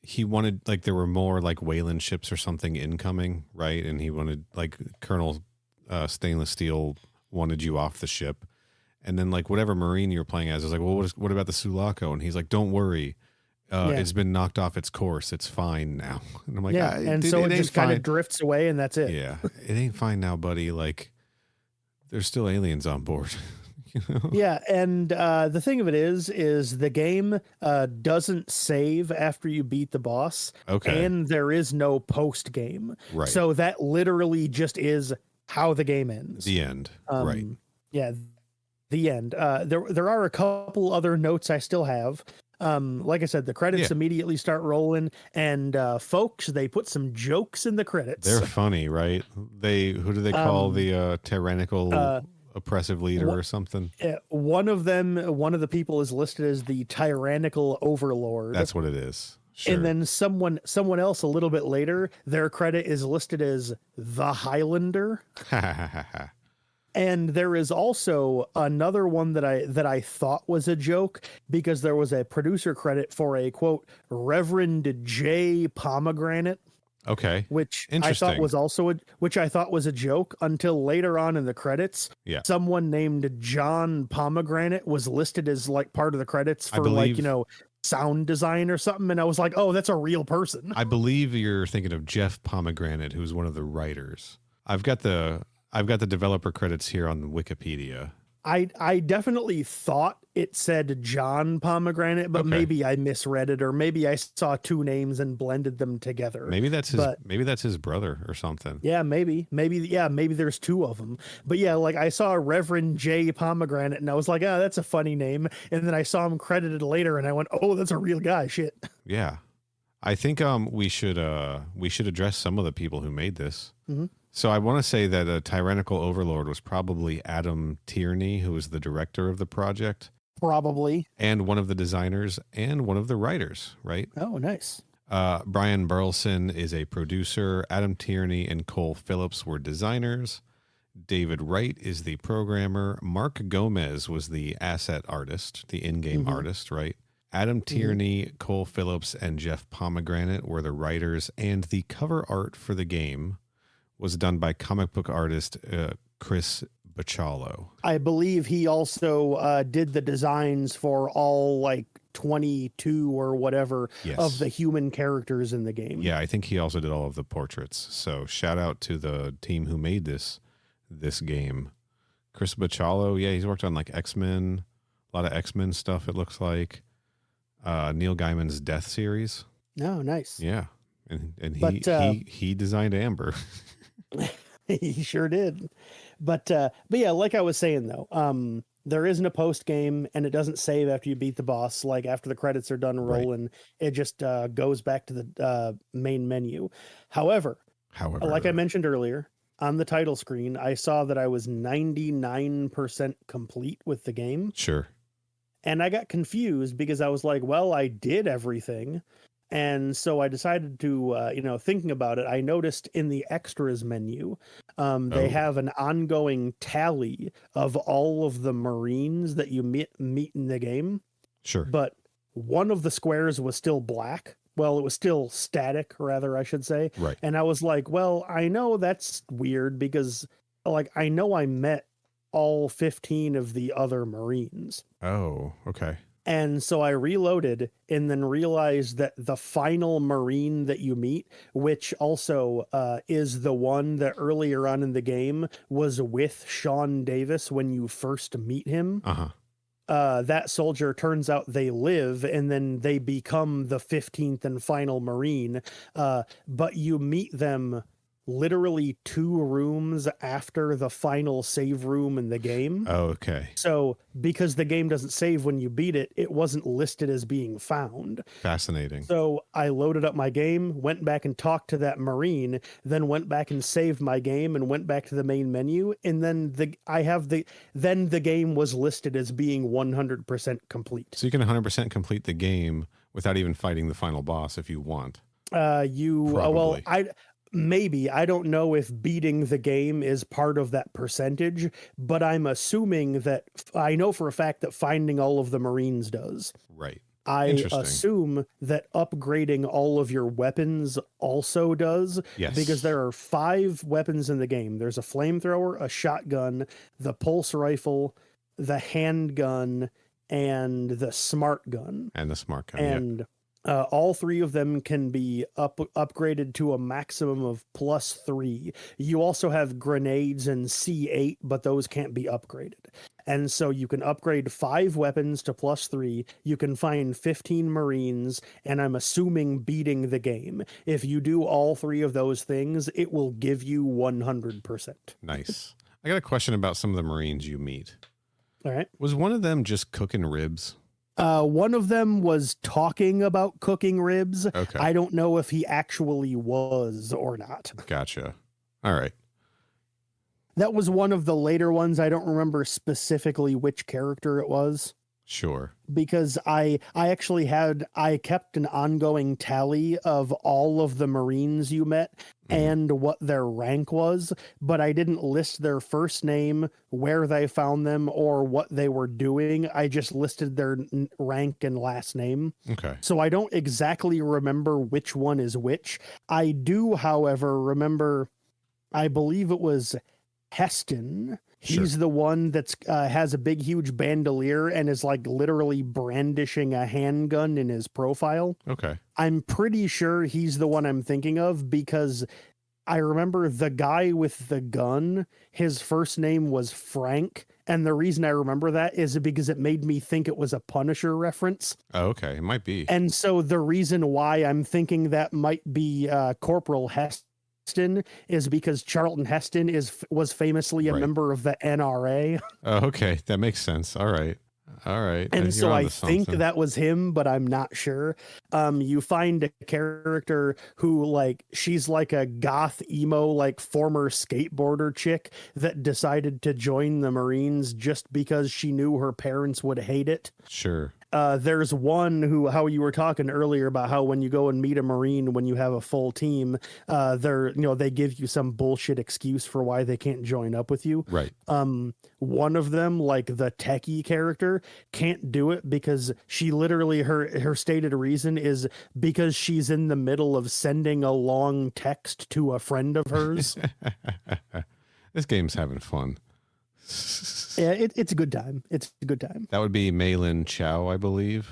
[SPEAKER 1] he wanted, like, there were more like Wayland ships or something incoming, right? And he wanted, like, Colonel Stainless Steel wanted you off the ship. And then, like, whatever Marine you were playing as, I was like, well, what about the Sulaco? And he's like, don't worry. It's been knocked off its course. It's fine now. And I'm like,
[SPEAKER 2] and so it just kind of drifts away and that's it.
[SPEAKER 1] Yeah. It ain't fine now, buddy. Like, there's still aliens on board. You know?
[SPEAKER 2] Yeah. And the thing of it is the game doesn't save after you beat the boss.
[SPEAKER 1] Okay.
[SPEAKER 2] And there is no post game.
[SPEAKER 1] Right.
[SPEAKER 2] So that literally just is how the game ends.
[SPEAKER 1] The end. Right.
[SPEAKER 2] Yeah. The end. There are a couple other notes I still have. Like I said, the credits immediately start rolling, and folks, they put some jokes in the credits.
[SPEAKER 1] They're funny, right? Who do they call the tyrannical oppressive leader or something?
[SPEAKER 2] One of the people is listed as the tyrannical overlord.
[SPEAKER 1] That's what it is. Sure.
[SPEAKER 2] And then someone else a little bit later, their credit is listed as the Highlander. And there is also another one that I thought was a joke, because there was a producer credit for a quote Reverend J Pomegranate.
[SPEAKER 1] Okay.
[SPEAKER 2] Which I thought was a joke until later on in the credits.
[SPEAKER 1] Yeah.
[SPEAKER 2] Someone named John Pomegranate was listed as like part of the credits for sound design or something, and I was like, oh, that's a real person.
[SPEAKER 1] I believe you're thinking of Jeff Pomegranate, who's one of the writers. I've got the developer credits here on Wikipedia.
[SPEAKER 2] I definitely thought it said John Pomegranate, but maybe I misread it, or maybe I saw two names and blended them together.
[SPEAKER 1] Maybe that's his brother or something.
[SPEAKER 2] Yeah, maybe there's two of them. But yeah, like I saw Reverend J Pomegranate and I was like, oh, that's a funny name. And then I saw him credited later and I went, oh, that's a real guy. Shit.
[SPEAKER 1] Yeah. I think we should address some of the people who made this.
[SPEAKER 2] Mm-hmm.
[SPEAKER 1] So I want to say that a tyrannical overlord was probably Adam Tierney, who was the director of the project.
[SPEAKER 2] Probably.
[SPEAKER 1] And one of the designers and one of the writers, right?
[SPEAKER 2] Oh, nice.
[SPEAKER 1] Brian Burleson is a producer. Adam Tierney and Cole Phillips were designers. David Wright is the programmer. Mark Gomez was the asset artist, the in-game artist, right? Adam Tierney, Cole Phillips, and Jeff Pomegranate were the writers, and the cover art for the game was done by comic book artist Chris Bachalo.
[SPEAKER 2] I believe he also did the designs for all like 22 or whatever of the human characters in the game.
[SPEAKER 1] Yeah, I think he also did all of the portraits. So shout out to the team who made this game. Chris Bachalo, he's worked on like X-Men, a lot of X-Men stuff, it looks like. Neil Gaiman's Death series.
[SPEAKER 2] Oh, nice.
[SPEAKER 1] Yeah. And he designed Amber.
[SPEAKER 2] He sure did. But yeah, like I was saying though, there isn't a post game and it doesn't save after you beat the boss. Like after the credits are done rolling, it just goes back to the main menu. However, like I mentioned earlier, on the title screen, I saw that I was 99% complete with the game.
[SPEAKER 1] Sure.
[SPEAKER 2] And I got confused because I was like, well, I did everything. And so I decided to, thinking about it, I noticed in the extras menu, they have an ongoing tally of all of the Marines that you meet in the game.
[SPEAKER 1] Sure.
[SPEAKER 2] But one of the squares was still black. well, it was still static, rather, I should say.
[SPEAKER 1] Right.
[SPEAKER 2] And I was like, well, I know that's weird because, like, I know I met all 15 of the other Marines.
[SPEAKER 1] Oh, okay.
[SPEAKER 2] And so I reloaded and then realized that the final Marine that you meet, which also is the one that earlier on in the game was with Sean Davis when you first meet him. That soldier, turns out they live and then they become the 15th and final Marine. But you meet them literally 2 rooms after the final save room in the game.
[SPEAKER 1] Oh, okay.
[SPEAKER 2] So because the game doesn't save when you beat it, it wasn't listed as being found.
[SPEAKER 1] Fascinating.
[SPEAKER 2] So I loaded up my game, went back and talked to that Marine, then went back and saved my game and went back to the main menu. And then the game was listed as being 100% complete.
[SPEAKER 1] So you can 100% complete the game without even fighting the final boss if you want.
[SPEAKER 2] Well, maybe. I don't know if beating the game is part of that percentage, but I'm assuming that I know for a fact that finding all of the Marines does.
[SPEAKER 1] Right.
[SPEAKER 2] I assume that upgrading all of your weapons also does.
[SPEAKER 1] Yes.
[SPEAKER 2] Because there are 5 weapons in the game. There's a flamethrower, a shotgun, the pulse rifle, the handgun, and the smart gun.
[SPEAKER 1] And the smart gun.
[SPEAKER 2] And all 3 of them can be upgraded to a maximum of +3. You also have grenades and C8, but those can't be upgraded. And so you can upgrade 5 weapons to +3. You can find 15 Marines, and I'm assuming beating the game. If you do all 3 of those things, it will give you 100%.
[SPEAKER 1] Nice. I got a question about some of the Marines you meet.
[SPEAKER 2] All right.
[SPEAKER 1] Was one of them just cooking ribs?
[SPEAKER 2] One of them was talking about cooking ribs.
[SPEAKER 1] Okay.
[SPEAKER 2] I don't know if he actually was or not.
[SPEAKER 1] Gotcha. All right.
[SPEAKER 2] That was one of the later ones. I don't remember specifically which character it was.
[SPEAKER 1] Sure.
[SPEAKER 2] Because I kept an ongoing tally of all of the Marines you met and what their rank was, but I didn't list their first name, where they found them, or what they were doing. I just listed their rank and last name.
[SPEAKER 1] Okay.
[SPEAKER 2] So I don't exactly remember which one is which. I do, however, remember, I believe it was Heston. He's
[SPEAKER 1] Sure.
[SPEAKER 2] the one that's has a big, huge bandolier and is like literally brandishing a handgun in his profile.
[SPEAKER 1] Okay.
[SPEAKER 2] I'm pretty sure he's the one I'm thinking of because I remember the guy with the gun, his first name was Frank. And the reason I remember that is because it made me think it was a Punisher reference.
[SPEAKER 1] Oh, okay. It might be.
[SPEAKER 2] And so the reason why I'm thinking that might be Corporal Heston is because Charlton Heston was famously a member of the NRA.
[SPEAKER 1] Oh, okay. That makes sense. All right. All right.
[SPEAKER 2] And so I think
[SPEAKER 1] something.
[SPEAKER 2] that was him, but I'm not sure. You find a character who, like, she's like a goth emo, like former skateboarder chick that decided to join the Marines just because she knew her parents would hate it.
[SPEAKER 1] Sure.
[SPEAKER 2] There's one who, how you were talking earlier about how when you go and meet a Marine, when you have a full team, they give you some bullshit excuse for why they can't join up with you.
[SPEAKER 1] Right.
[SPEAKER 2] One of them, like the techie character, can't do it because she literally, her stated reason is because she's in the middle of sending a long text to a friend of hers.
[SPEAKER 1] This game's having fun.
[SPEAKER 2] Yeah, it's a good time. It's a good time.
[SPEAKER 1] That would be Maylin Chow, I believe.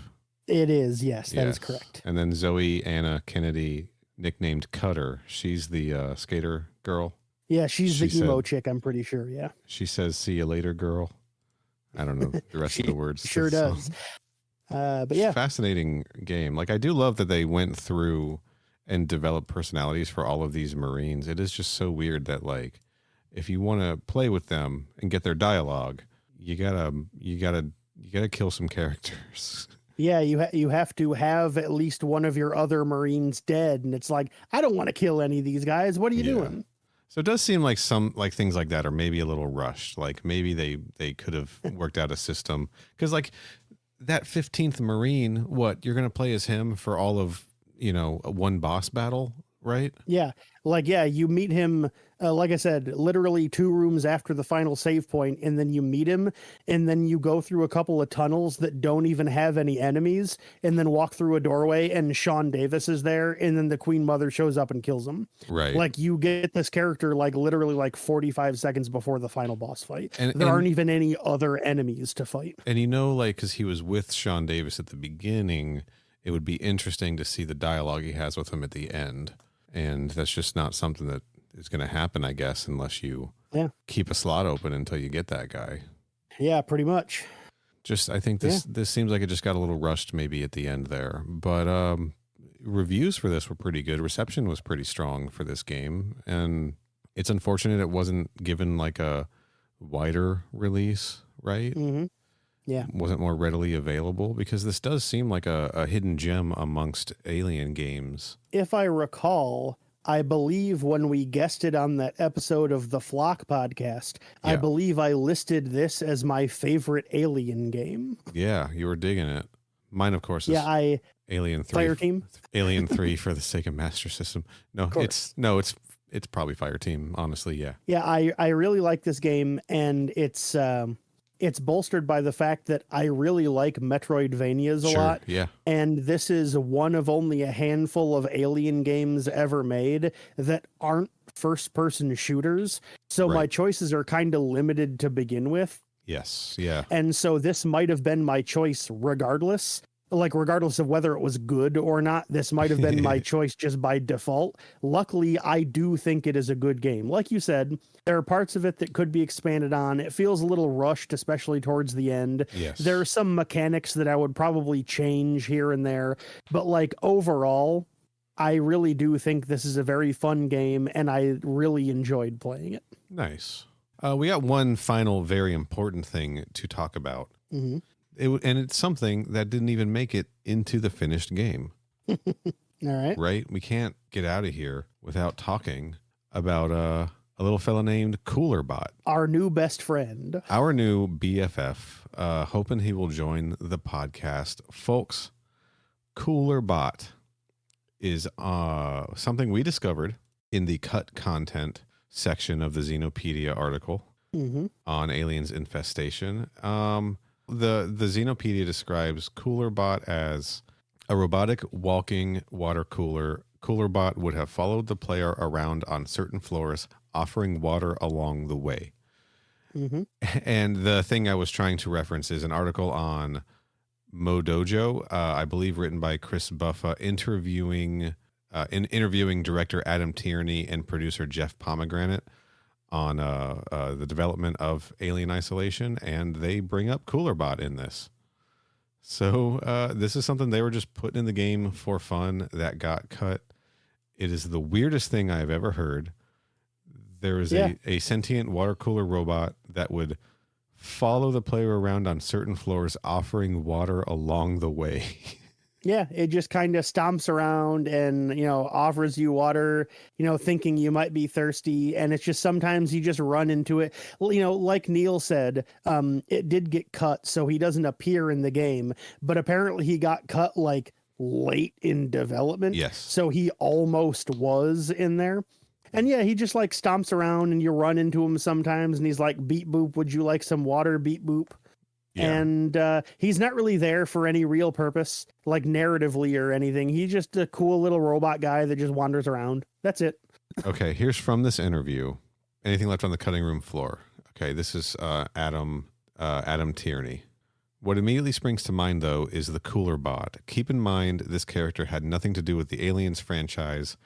[SPEAKER 2] It is. Yes, that is correct.
[SPEAKER 1] And then Zoe Anna Kennedy, nicknamed Cutter. She's the skater girl.
[SPEAKER 2] Yeah, she's the emo chick, I'm pretty sure. Yeah.
[SPEAKER 1] She says, "See you later, girl." I don't know the rest of the words.
[SPEAKER 2] Sure does. But yeah.
[SPEAKER 1] Fascinating game. Like, I do love that they went through and developed personalities for all of these Marines. It is just so weird that, like, if you want to play with them and get their dialogue, you gotta kill some characters.
[SPEAKER 2] Yeah, you have to have at least one of your other Marines dead, and it's like, I don't want to kill any of these guys. What are you doing?
[SPEAKER 1] So it does seem like some things like that are maybe a little rushed. Like maybe they could have worked out a system, because like that 15th Marine, what, you're gonna play as him for all of one boss battle? right?
[SPEAKER 2] Yeah. Like, yeah, you meet him, like I said, literally 2 rooms after the final save point, and then you meet him, and then you go through a couple of tunnels that don't even have any enemies, and then walk through a doorway, and Sean Davis is there, and then the Queen Mother shows up and kills him.
[SPEAKER 1] Right.
[SPEAKER 2] Like, you get this character, like, literally, like, 45 seconds before the final boss fight.
[SPEAKER 1] And
[SPEAKER 2] there aren't even any other enemies to fight.
[SPEAKER 1] And like, because he was with Sean Davis at the beginning, it would be interesting to see the dialogue he has with him at the end. And that's just not something that is going to happen, I guess, unless you keep a slot open until you get that guy.
[SPEAKER 2] Yeah, pretty much.
[SPEAKER 1] I think this seems like it just got a little rushed maybe at the end there. But reviews for this were pretty good. Reception was pretty strong for this game. And it's unfortunate it wasn't given like a wider release, right?
[SPEAKER 2] Mm-hmm. Yeah.
[SPEAKER 1] Wasn't more readily available, because this does seem like a hidden gem amongst Alien games.
[SPEAKER 2] If I recall, I believe when we guested on that episode of the Flock podcast, I believe I listed this as my favorite Alien game.
[SPEAKER 1] Yeah, you were digging it. Mine, of course, is Alien 3.
[SPEAKER 2] Fireteam?
[SPEAKER 1] Alien 3 for the Sega Master System. No, it's probably Fireteam, honestly, yeah.
[SPEAKER 2] Yeah, I really like this game, and it's bolstered by the fact that I really like Metroidvanias a lot.
[SPEAKER 1] Yeah.
[SPEAKER 2] And this is one of only a handful of Alien games ever made that aren't first-person shooters. So my choices are kind of limited to begin with.
[SPEAKER 1] Yes, yeah.
[SPEAKER 2] And so this might have been my choice regardless. Like, regardless of whether it was good or not, this might have been my choice just by default. Luckily, I do think it is a good game. Like you said, there are parts of it that could be expanded on. It feels a little rushed, especially towards the end.
[SPEAKER 1] Yes.
[SPEAKER 2] There are some mechanics that I would probably change here and there. But, like, overall, I really do think this is a very fun game, and I really enjoyed playing it.
[SPEAKER 1] Nice. We got one final very important thing to talk about.
[SPEAKER 2] Mm-hmm.
[SPEAKER 1] And it's something that didn't even make it into the finished game.
[SPEAKER 2] All right.
[SPEAKER 1] Right? We can't get out of here without talking about a little fella named Coolerbot.
[SPEAKER 2] Our new best friend.
[SPEAKER 1] Our new BFF. Hoping he will join the podcast. Folks, Coolerbot is something we discovered in the cut content section of the Xenopedia article on Aliens Infestation. The Xenopedia describes Coolerbot as a robotic walking water cooler. Coolerbot would have followed the player around on certain floors, offering water along the way. Mm-hmm. And the thing I was trying to reference is an article on Modojo, I believe written by Chris Buffa, interviewing director Adam Tierney and producer Jeff Pomegranate on the development of Alien Isolation, and they bring up Coolerbot in this. So this is something they were just putting in the game for fun that got cut. It is the weirdest thing I've ever heard. There is a sentient water cooler robot that would follow the player around on certain floors, offering water along the way.
[SPEAKER 2] Yeah, it just kind of stomps around and, offers you water, thinking you might be thirsty. And it's just sometimes you just run into it. Well, like Neal said, it did get cut, so he doesn't appear in the game. But apparently he got cut like late in development.
[SPEAKER 1] Yes.
[SPEAKER 2] So he almost was in there. And yeah, he just like stomps around and you run into him sometimes. And he's like, beep boop, would you like some water? Beep boop. Yeah. And he's not really there for any real purpose, like narratively or anything. He's just a cool little robot guy that just wanders around. That's it.
[SPEAKER 1] Okay, here's from this interview. Anything left on the cutting room floor? Okay, this is Adam Tierney. What immediately springs to mind, though, is the Coolerbot. Keep in mind, this character had nothing to do with the Aliens franchise,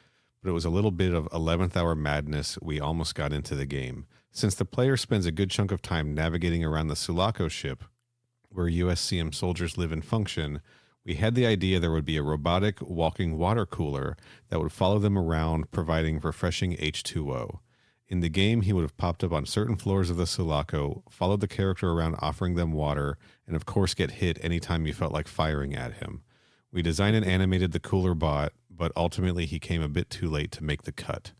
[SPEAKER 1] but it was a little bit of 11th hour madness we almost got into the game. Since the player spends a good chunk of time navigating around the Sulaco ship, where USCM soldiers live and function, we had the idea there would be a robotic walking water cooler that would follow them around, providing refreshing H2O. In the game, he would have popped up on certain floors of the Sulaco, followed the character around offering them water, and of course get hit anytime you felt like firing at him. We designed and animated the Coolerbot, but ultimately he came a bit too late to make the cut.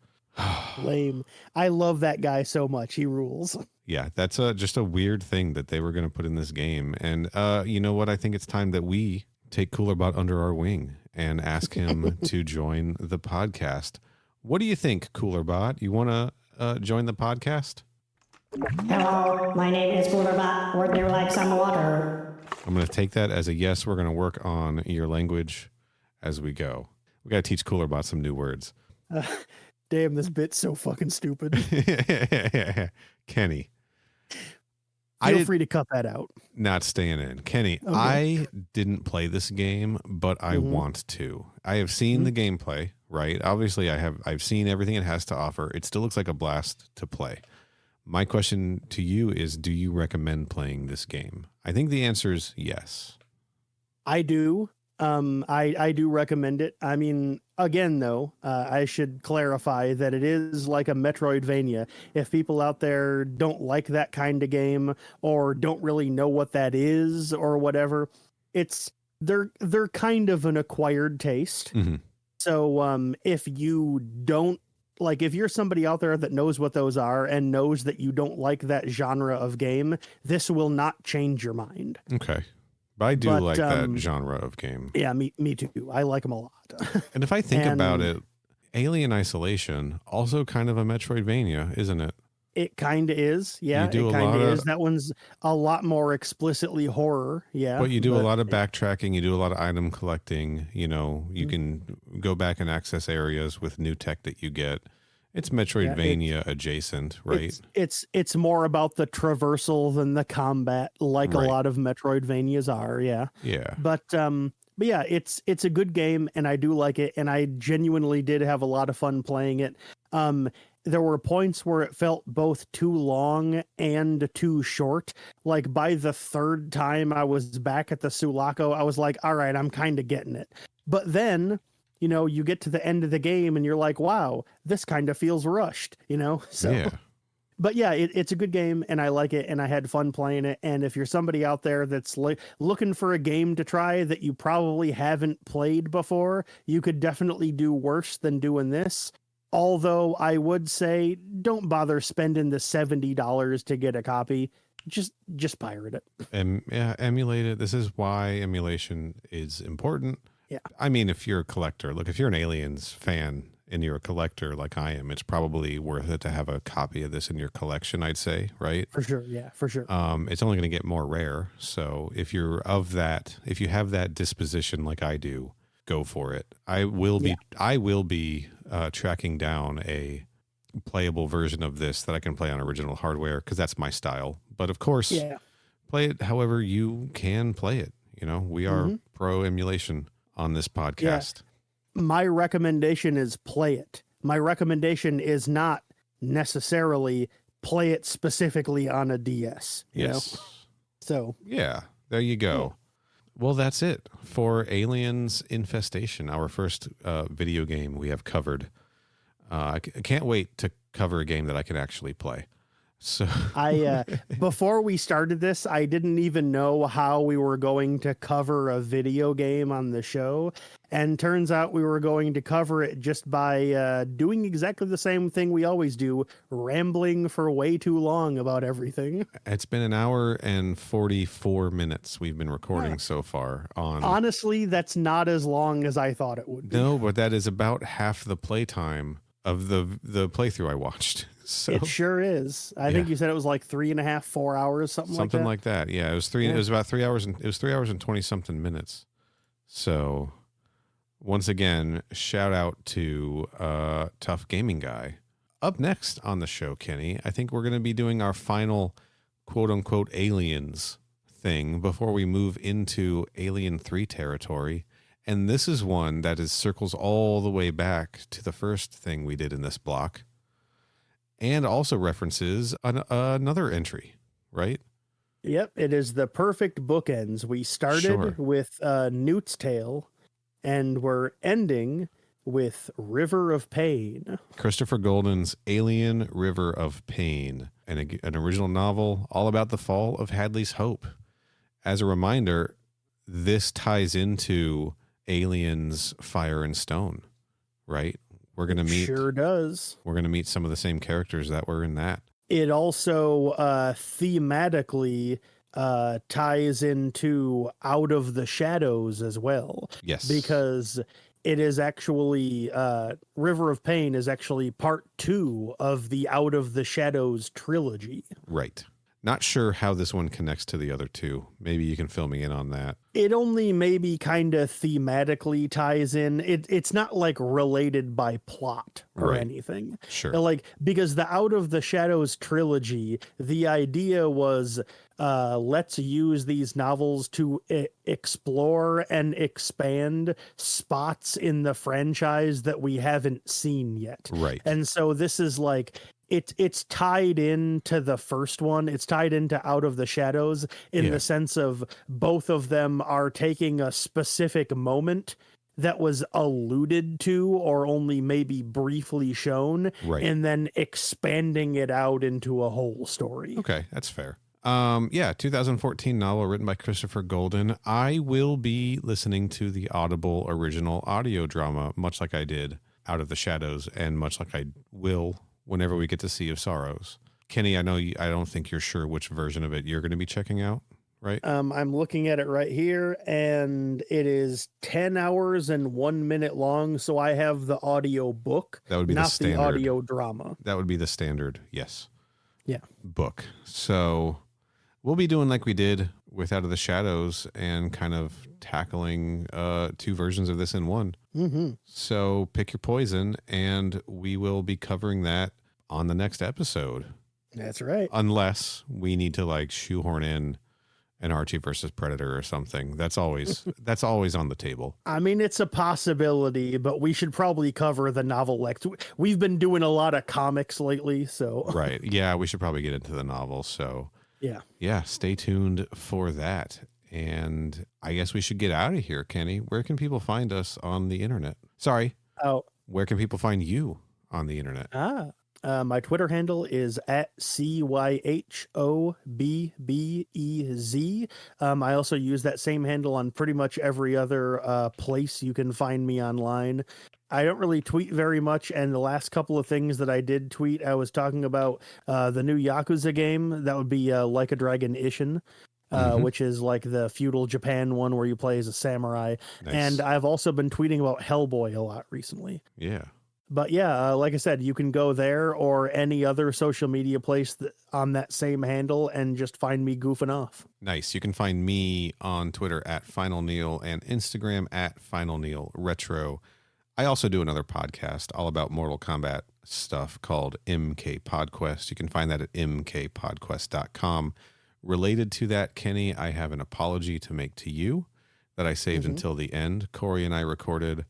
[SPEAKER 2] Lame. I love that guy so much. He rules.
[SPEAKER 1] Yeah, that's just a weird thing that they were going to put in this game. And you know what? I think it's time that we take Coolerbot under our wing and ask him to join the podcast. What do you think, Coolerbot? You want to join the podcast?
[SPEAKER 3] Hello, my name is Coolerbot. Would you like some water?
[SPEAKER 1] I'm going to take that as a yes. We're going to work on your language as we go. We got to teach Coolerbot some new words.
[SPEAKER 2] Damn, this bit's so fucking stupid.
[SPEAKER 1] Kenny.
[SPEAKER 2] Feel free to cut that out.
[SPEAKER 1] Not staying in. Kenny,
[SPEAKER 2] Okay.
[SPEAKER 1] I didn't play this game, but I want to. I have seen the gameplay, right? Obviously, I've seen everything it has to offer. It still looks like a blast to play. My question to you is, do you recommend playing this game? I think the answer is yes.
[SPEAKER 2] I do. I do recommend it. I mean, again, though, I should clarify that it is like a Metroidvania. If people out there don't like that kind of game or don't really know what that is or whatever, they're kind of an acquired taste.
[SPEAKER 1] Mm-hmm.
[SPEAKER 2] So if you don't like, if you're somebody out there that knows what those are and knows that you don't like that genre of game, this will not change your mind.
[SPEAKER 1] Okay. But I do like that genre of game.
[SPEAKER 2] Yeah, me too. I like them a lot.
[SPEAKER 1] And if I think about it, Alien Isolation, also kind of a Metroidvania, isn't it?
[SPEAKER 2] It kind of is. Yeah,
[SPEAKER 1] You do
[SPEAKER 2] it
[SPEAKER 1] a
[SPEAKER 2] kind
[SPEAKER 1] lot
[SPEAKER 2] of
[SPEAKER 1] of-
[SPEAKER 2] is. That one's a lot more explicitly horror. Yeah.
[SPEAKER 1] But you do a lot of backtracking. You do a lot of item collecting. You know, you can go back and access areas with new tech that you get. It's Metroidvania adjacent, right?
[SPEAKER 2] It's more about the traversal than the combat, like
[SPEAKER 1] Right.
[SPEAKER 2] a lot of Metroidvanias are. Yeah.
[SPEAKER 1] Yeah.
[SPEAKER 2] But yeah, it's a good game, and I do like it, and I genuinely did have a lot of fun playing it. There were points where it felt both too long and too short. Like by the third time I was back at the Sulaco, I was like, all right, I'm kind of getting it. But then, you know, you get to the end of the game and you're like, wow, this kind of feels rushed, you know? So,
[SPEAKER 1] Yeah.
[SPEAKER 2] but yeah, it's a good game and I like it and I had fun playing it. And if you're somebody out there that's looking for a game to try that you probably haven't played before, you could definitely do worse than doing this. Although I would say don't bother spending the $70 to get a copy. Just pirate it.
[SPEAKER 1] Emulate it. This is why emulation is important.
[SPEAKER 2] Yeah.
[SPEAKER 1] I mean, if you're a collector, look, if you're an Aliens fan and you're a collector like I am, it's probably worth it to have a copy of this in your collection, I'd say, right?
[SPEAKER 2] For sure. Yeah, for sure.
[SPEAKER 1] It's only going to get more rare. So if you're if you have that disposition like I do, go for it. I will be tracking down a playable version of this that I can play on original hardware because that's my style. But of course, play it however you can play it. You know, we are pro emulation on this podcast.
[SPEAKER 2] Yeah. My recommendation is play it. My recommendation is not necessarily play it specifically on a DS. You know? So
[SPEAKER 1] yeah, there you go. Well, that's it for Aliens Infestation, our first video game we have covered. I can't wait to cover a game that I can actually play. So
[SPEAKER 2] I before we started this, I didn't even know how we were going to cover a video game on the show, and turns out we were going to cover it just by doing exactly the same thing we always do, rambling for way too long about everything.
[SPEAKER 1] it's been an hour and 44 minutes we've been recording so far on.
[SPEAKER 2] Honestly, that's not as long as I thought it would be.
[SPEAKER 1] No, but that is about half the playtime of the playthrough I watched. So
[SPEAKER 2] It sure is. I think you said it was like 3.5, 4 hours, something like that.
[SPEAKER 1] Yeah, it was It was about 3 hours, and it was 3 hours and 20 something minutes. So, once again, shout out to ToughGamingGuy. Up next on the show, Kenny, I think we're going to be doing our final quote unquote aliens thing before we move into Alien 3 territory. And this is one that circles all the way back to the first thing we did in this block. And also references another entry, right?
[SPEAKER 2] Yep, it is the perfect bookends. We started with Newt's Tale, and we're ending with River of Pain.
[SPEAKER 1] Christopher Golden's Alien River of Pain, an original novel all about the fall of Hadley's Hope. As a reminder, this ties into Aliens Fire and Stone, right? We're going to meet.
[SPEAKER 2] Sure does.
[SPEAKER 1] We're going to meet some of the same characters that were in that.
[SPEAKER 2] It also thematically ties into Out of the Shadows as well.
[SPEAKER 1] Yes.
[SPEAKER 2] Because it is actually River of Pain is actually part 2 of the Out of the Shadows trilogy.
[SPEAKER 1] Right. Not sure how this one connects to the other two. Maybe you can fill me in on that.
[SPEAKER 2] It only maybe kind of thematically ties in. It's not like related by plot or anything.
[SPEAKER 1] Sure.
[SPEAKER 2] Like, because the Out of the Shadows trilogy, the idea was let's use these novels to explore and expand spots in the franchise that we haven't seen yet.
[SPEAKER 1] Right.
[SPEAKER 2] And so this is like, it's tied into the first one. It's tied into Out of the Shadows in the sense of both of them are taking a specific moment that was alluded to or only maybe briefly shown, and then expanding it out into a whole story.
[SPEAKER 1] Okay, that's fair. 2014 novel written by Christopher Golden. I will be listening to the Audible original audio drama, much like I did Out of the Shadows, and much like I will whenever we get to Sea of Sorrows. Kenny, I know I don't think you're sure which version of it you're going to be checking out, right?
[SPEAKER 2] I'm looking at it right here, and it is 10 hours and 1 minute long, so I have the audio book,
[SPEAKER 1] that would be
[SPEAKER 2] not
[SPEAKER 1] the standard.
[SPEAKER 2] the audio drama.
[SPEAKER 1] That would be the standard, yes.
[SPEAKER 2] Yeah.
[SPEAKER 1] Book. So we'll be doing like we did with Out of the Shadows and kind of tackling 2 versions of this in one.
[SPEAKER 2] Mm-hmm.
[SPEAKER 1] So pick your poison, and we will be covering that on the next episode.
[SPEAKER 2] That's right.
[SPEAKER 1] Unless we need to like shoehorn in an Archie versus Predator or something. That's always on the table.
[SPEAKER 2] I mean, it's a possibility, but we should probably cover the novel. We've been doing a lot of comics lately, so
[SPEAKER 1] right. Yeah, we should probably get into the novel. So yeah, stay tuned for that. And I guess we should get out of here, Kenny. Where can people find us on the internet? Sorry. Where can people find you on the internet?
[SPEAKER 2] My Twitter handle is at CYHOBBEZ. I also use that same handle on pretty much every other place you can find me online. I don't really tweet very much, and the last couple of things that I did tweet, I was talking about the new Yakuza game. That would be Like a Dragon Ishin. Which is like the feudal Japan one where you play as a samurai.
[SPEAKER 1] Nice.
[SPEAKER 2] And I've also been tweeting about Hellboy a lot recently.
[SPEAKER 1] Yeah.
[SPEAKER 2] But yeah, like I said, you can go there or any other social media place on that same handle and just find me goofing off.
[SPEAKER 1] Nice. You can find me on Twitter at Final Neal and Instagram at Final Neal Retro. I also do another podcast all about Mortal Kombat stuff called MK Podquest. You can find that at mkpodquest.com. Related to that, Kenny, I have an apology to make to you that I saved until the end. Corey and I recorded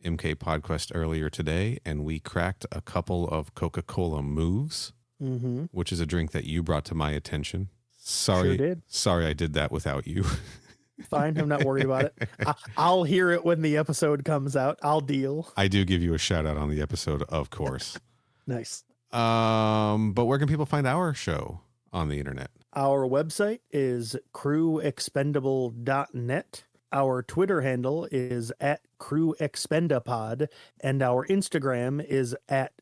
[SPEAKER 1] MK Podquest earlier today, and we cracked a couple of Coca-Cola moves, which is a drink that you brought to my attention. Sorry,
[SPEAKER 2] Sure did.
[SPEAKER 1] Sorry I did that without you.
[SPEAKER 2] Fine, I'm not worried about it. I'll hear it when the episode comes out. I'll deal.
[SPEAKER 1] I do give you a shout out on the episode, of course.
[SPEAKER 2] Nice.
[SPEAKER 1] But where can people find our show on the internet?
[SPEAKER 2] Our website is crewexpendable.net. Our Twitter handle is at crewexpendapod, and our Instagram is at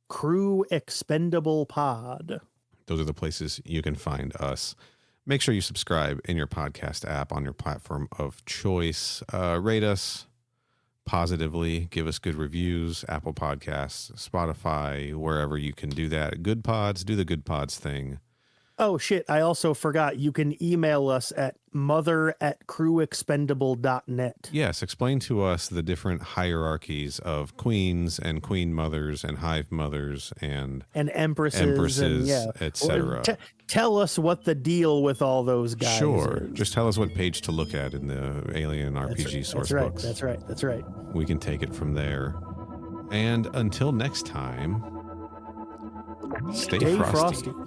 [SPEAKER 2] crewexpendablepod.
[SPEAKER 1] Those are the places you can find us. Make sure you subscribe in your podcast app on your platform of choice. Rate us positively. Give us good reviews. Apple Podcasts, Spotify, wherever you can do that. Good Pods, do the Good Pods thing.
[SPEAKER 2] Oh, shit. I also forgot. You can email us at mother@crewexpendable.net.
[SPEAKER 1] Yes, explain to us the different hierarchies of queens and queen mothers and hive mothers and
[SPEAKER 2] empresses and,
[SPEAKER 1] etc.
[SPEAKER 2] Tell us what the deal with all those guys
[SPEAKER 1] Sure.
[SPEAKER 2] is.
[SPEAKER 1] Just tell us what page to look at in the Alien RPG source books.
[SPEAKER 2] That's right.
[SPEAKER 1] We can take it from there. And until next time, stay frosty.
[SPEAKER 2] frosty.